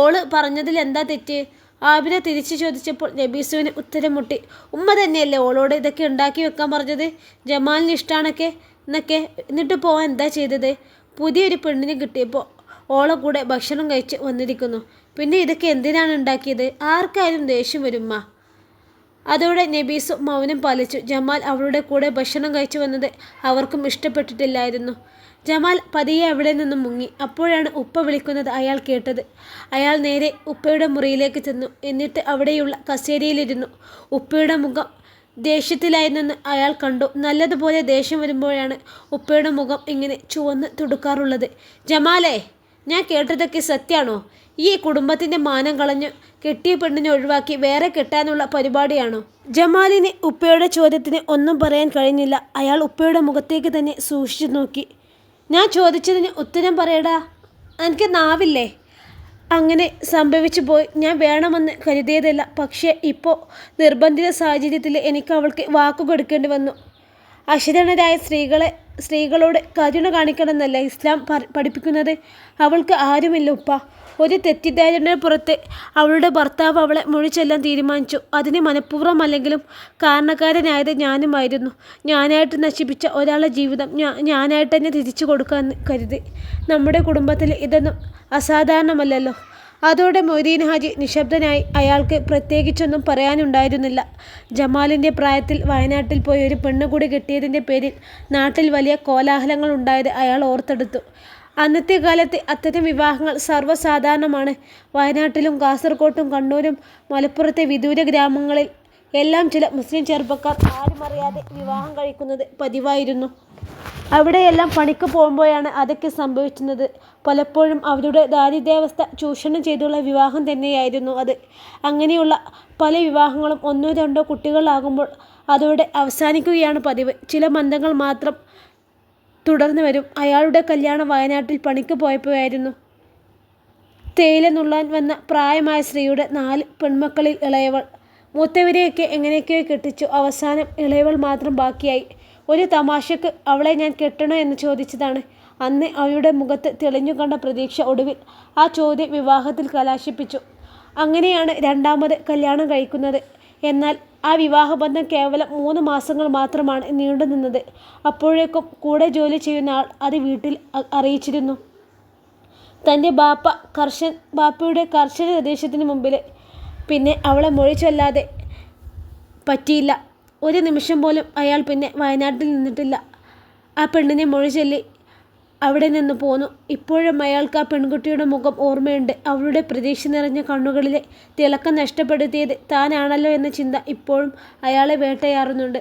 ഓള് പറഞ്ഞതിൽ എന്താ തെറ്റ്? ആബിദ തിരിച്ചു ചോദിച്ചപ്പോൾ നബീസുവിന് ഉത്തരം മുട്ടി. ഉമ്മ തന്നെയല്ലേ ഓളോട് ഇതൊക്കെ ഉണ്ടാക്കി വെക്കാൻ പറഞ്ഞത്? ജമാലിന് ഇഷ്ടമാണൊക്കെ എന്നൊക്കെ. എന്നിട്ട് പോവാൻ എന്താ ചെയ്തത്? പുതിയൊരു പെണ്ണിനെ കിട്ടിയപ്പോൾ ഓളെ കൂടെ ഭക്ഷണം കഴിച്ച് വന്നിരിക്കുന്നു. പിന്നെ ഇതൊക്കെ എന്തിനാണ് ഉണ്ടാക്കിയത്? ആർക്കായാലും ദേഷ്യം വരുമ്മ. അതോടെ നബീസു മൗനം പാലിച്ചു. ജമാൽ അവളുടെ കൂടെ ഭക്ഷണം കഴിച്ചു വന്നത് അവർക്കും ഇഷ്ടപ്പെട്ടിട്ടില്ലായിരുന്നു. ജമാൽ പതിയെ അവിടെ നിന്നും മുങ്ങി. അപ്പോഴാണ് ഉപ്പ വിളിക്കുന്നത് അയാൾ കേട്ടത്. അയാൾ നേരെ ഉപ്പയുടെ മുറിയിലേക്ക് ചെന്നു. എന്നിട്ട് അവിടെയുള്ള കസേരയിലിരുന്നു. ഉപ്പയുടെ മുഖം ദേഷ്യത്തിലായിരുന്നെന്ന് അയാൾ കണ്ടു. നല്ലതുപോലെ ദേഷ്യം വരുമ്പോഴാണ് ഉപ്പയുടെ മുഖം ഇങ്ങനെ ചുവന്ന് തുടുക്കാറുള്ളത്. ജമാലേ, ഞാൻ കേട്ടതൊക്കെ സത്യമാണോ? ഈ കുടുംബത്തിൻ്റെ മാനം കളഞ്ഞ് കെട്ടിയ പെണ്ണിനെ ഒഴിവാക്കി വേറെ കെട്ടാനുള്ള പരിപാടിയാണോ? ജമാലിന് ഉപ്പയുടെ ചോദ്യത്തിന് ഒന്നും പറയാൻ കഴിഞ്ഞില്ല. അയാൾ ഉപ്പയുടെ മുഖത്തേക്ക് തന്നെ സൂക്ഷിച്ചു നോക്കി. ഞാൻ ചോദിച്ചതിന് ഉത്തരം പറയടാ, എനിക്ക് നാവില്ലേ? അങ്ങനെ സംഭവിച്ചു പോയി. ഞാൻ വേണമെന്ന് കരുതിയതല്ല. പക്ഷേ ഇപ്പോൾ നിർബന്ധിത സാഹചര്യത്തിൽ എനിക്ക് അവൾക്ക് വാക്കു കൊടുക്കേണ്ടി വന്നു. അശരണരായ സ്ത്രീകളോട് കരുണ കാണിക്കണമെന്നല്ല ഇസ്ലാം പഠിപ്പിക്കുന്നത്. അവൾക്ക് ആരുമില്ല ഉപ്പ. ഒരു തെറ്റിദ്ധാരണ പുറത്ത് അവളുടെ ഭർത്താവ് അവളെ മൊഴിച്ചെല്ലാൻ തീരുമാനിച്ചു. അതിന് മനഃപൂർവ്വമല്ലെങ്കിലും കാരണക്കാരനായത് ഞാനുമായിരുന്നു. ഞാനായിട്ട് നശിപ്പിച്ച ഒരാളുടെ ജീവിതം ഞാനായിട്ട് തന്നെ തിരിച്ചു കൊടുക്കാമെന്ന് കരുതി. നമ്മുടെ കുടുംബത്തിൽ ഇതൊന്നും അസാധാരണമല്ലല്ലോ. അതോടെ മൊയ്തീൻ ഹാജി നിശബ്ദനായി. അയാൾക്ക് പ്രത്യേകിച്ചൊന്നും പറയാനുണ്ടായിരുന്നില്ല. ജമാലിൻ്റെ പ്രായത്തിൽ വയനാട്ടിൽ പോയി ഒരു പെണ്ണുകൂടി കിട്ടിയതിൻ്റെ പേരിൽ നാട്ടിൽ വലിയ കോലാഹലങ്ങൾ ഉണ്ടായത് അയാൾ ഓർത്തെടുത്തു. അന്നത്തെ കാലത്ത് അത്തരം വിവാഹങ്ങൾ സർവ്വസാധാരണമാണ്. വയനാട്ടിലും കാസർകോട്ടും കണ്ണൂരും മലപ്പുറത്തെ വിദൂര ഗ്രാമങ്ങളിൽ എല്ലാം ചില മുസ്ലിം ചെറുപ്പക്കാർ ആരും അറിയാതെ വിവാഹം കഴിക്കുന്നത് പതിവായിരുന്നു. അവിടെയെല്ലാം പണിക്ക് പോകുമ്പോഴാണ് അതൊക്കെ സംഭവിക്കുന്നത്. പലപ്പോഴും അവരുടെ ദാരിദ്ര്യാവസ്ഥ ചൂഷണം ചെയ്തുള്ള വിവാഹം തന്നെയായിരുന്നു അത്. അങ്ങനെയുള്ള പല വിവാഹങ്ങളും 1-2 കുട്ടികളാകുമ്പോൾ അതോടെ അവസാനിക്കുകയാണ് പതിവ്. ചില ബന്ധങ്ങൾ മാത്രം തുടർന്ന് വരും. അയാളുടെ കല്യാണം വയനാട്ടിൽ പണിക്ക് പോയപ്പോഴായിരുന്നു. തേയില നുള്ളാൻ വന്ന പ്രായമായ സ്ത്രീയുടെ 4 പെൺമക്കളിൽ ഇളയവൾ. മൂത്തവരെയൊക്കെ എങ്ങനെയൊക്കെയോ കെട്ടിച്ചു. അവസാനം ഇളയവൾ മാത്രം ബാക്കിയായി. ഒരു തമാശക്ക് അവളെ ഞാൻ കെട്ടണോ എന്ന് ചോദിച്ചതാണ്. അന്ന് അവളുടെ മുഖത്ത് തെളിഞ്ഞു കണ്ട പ്രതീക്ഷ ഒടുവിൽ ആ ചോദ്യം വിവാഹത്തിൽ കലാശിപ്പിച്ചു. അങ്ങനെയാണ് രണ്ടാമത് കല്യാണം കഴിക്കുന്നത്. എന്നാൽ ആ വിവാഹബന്ധം കേവലം 3 മാസങ്ങൾ മാത്രമാണ് നീണ്ടുനിന്നത്. അപ്പോഴേക്കും കൂടെ ജോലി ചെയ്യുന്ന ആൾ അത് വീട്ടിൽ അറിയിച്ചിരുന്നു. തൻ്റെ ബാപ്പയുടെ കർശന നിർദ്ദേശത്തിന് മുമ്പിൽ പിന്നെ അവളെ മൊഴി ചൊല്ലാതെ പറ്റിയില്ല. ഒരു നിമിഷം പോലും അയാൾ പിന്നെ വയനാട്ടിൽ നിന്നിട്ടില്ല. ആ പെണ്ണിനെ മൊഴി ചൊല്ലി അവിടെ നിന്ന് പോന്നു. ഇപ്പോഴും അയാൾക്ക് ആ പെൺകുട്ടിയുടെ മുഖം ഓർമ്മയുണ്ട്. അവളുടെ പ്രതീക്ഷ നിറഞ്ഞ കണ്ണുകളിലെ തിളക്കം നഷ്ടപ്പെടുത്തിയത് താനാണല്ലോ എന്ന ചിന്ത ഇപ്പോഴും അയാളെ വേട്ടയാറുന്നുണ്ട്.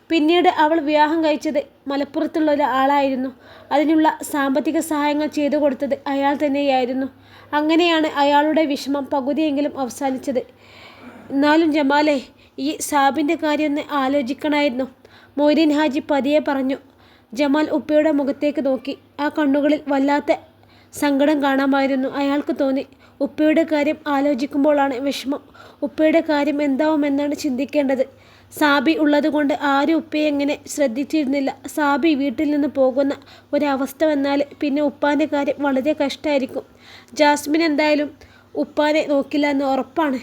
പിന്നീട് അവൾ വിവാഹം കഴിച്ചത് മലപ്പുറത്തുള്ള ഒരാളായിരുന്നു. അതിനുള്ള സാമ്പത്തിക സഹായങ്ങൾ ചെയ്തു കൊടുത്തത് അയാൾ തന്നെയായിരുന്നു. അങ്ങനെയാണ് അയാളുടെ വിഷമം പകുതിയെങ്കിലും അവസാനിച്ചത്. എന്നാലും ജമാലേ, ഈ സാബിൻ്റെ കാര്യമൊന്ന് ആലോചിക്കണമായിരുന്നു, മൊയ്തീൻ ഹാജി പതിയെ പറഞ്ഞു. ജമാൽ ഉപ്പയുടെ മുഖത്തേക്ക് നോക്കി. ആ കണ്ണുകളിൽ വല്ലാത്ത സങ്കടം കാണാമായിരുന്നു. അയാൾക്ക് തോന്നി, ഉപ്പയുടെ കാര്യം ആലോചിക്കുമ്പോഴാണ് വിഷമം. ഉപ്പയുടെ കാര്യം എന്താവുമെന്നാണ് ചിന്തിക്കേണ്ടത്. സാബി ഉള്ളതുകൊണ്ട് ആരും ഉപ്പയെ എങ്ങനെ ശ്രദ്ധിച്ചിരുന്നില്ല. സാബി വീട്ടിൽ നിന്ന് പോകുന്ന ഒരവസ്ഥ വന്നാൽ പിന്നെ ഉപ്പാൻ്റെ കാര്യം വളരെ കഷ്ടമായിരിക്കും. ജാസ്മിൻ എന്തായാലും ഉപ്പാനെ നോക്കില്ല എന്ന് ഉറപ്പാണ്.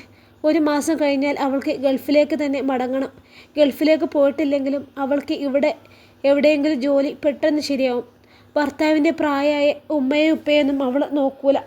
1 മാസം കഴിഞ്ഞാൽ അവൾക്ക് ഗൾഫിലേക്ക് തന്നെ മടങ്ങണം. ഗൾഫിലേക്ക് പോയിട്ടില്ലെങ്കിലും അവൾക്ക് ഇവിടെ എവിടെയെങ്കിലും ജോലി പെട്ടെന്ന് ശരിയാവും. ഭർത്താവിൻ്റെ പ്രായമായ ഉമ്മയും ഉപ്പയൊന്നും അവൾ നോക്കൂല.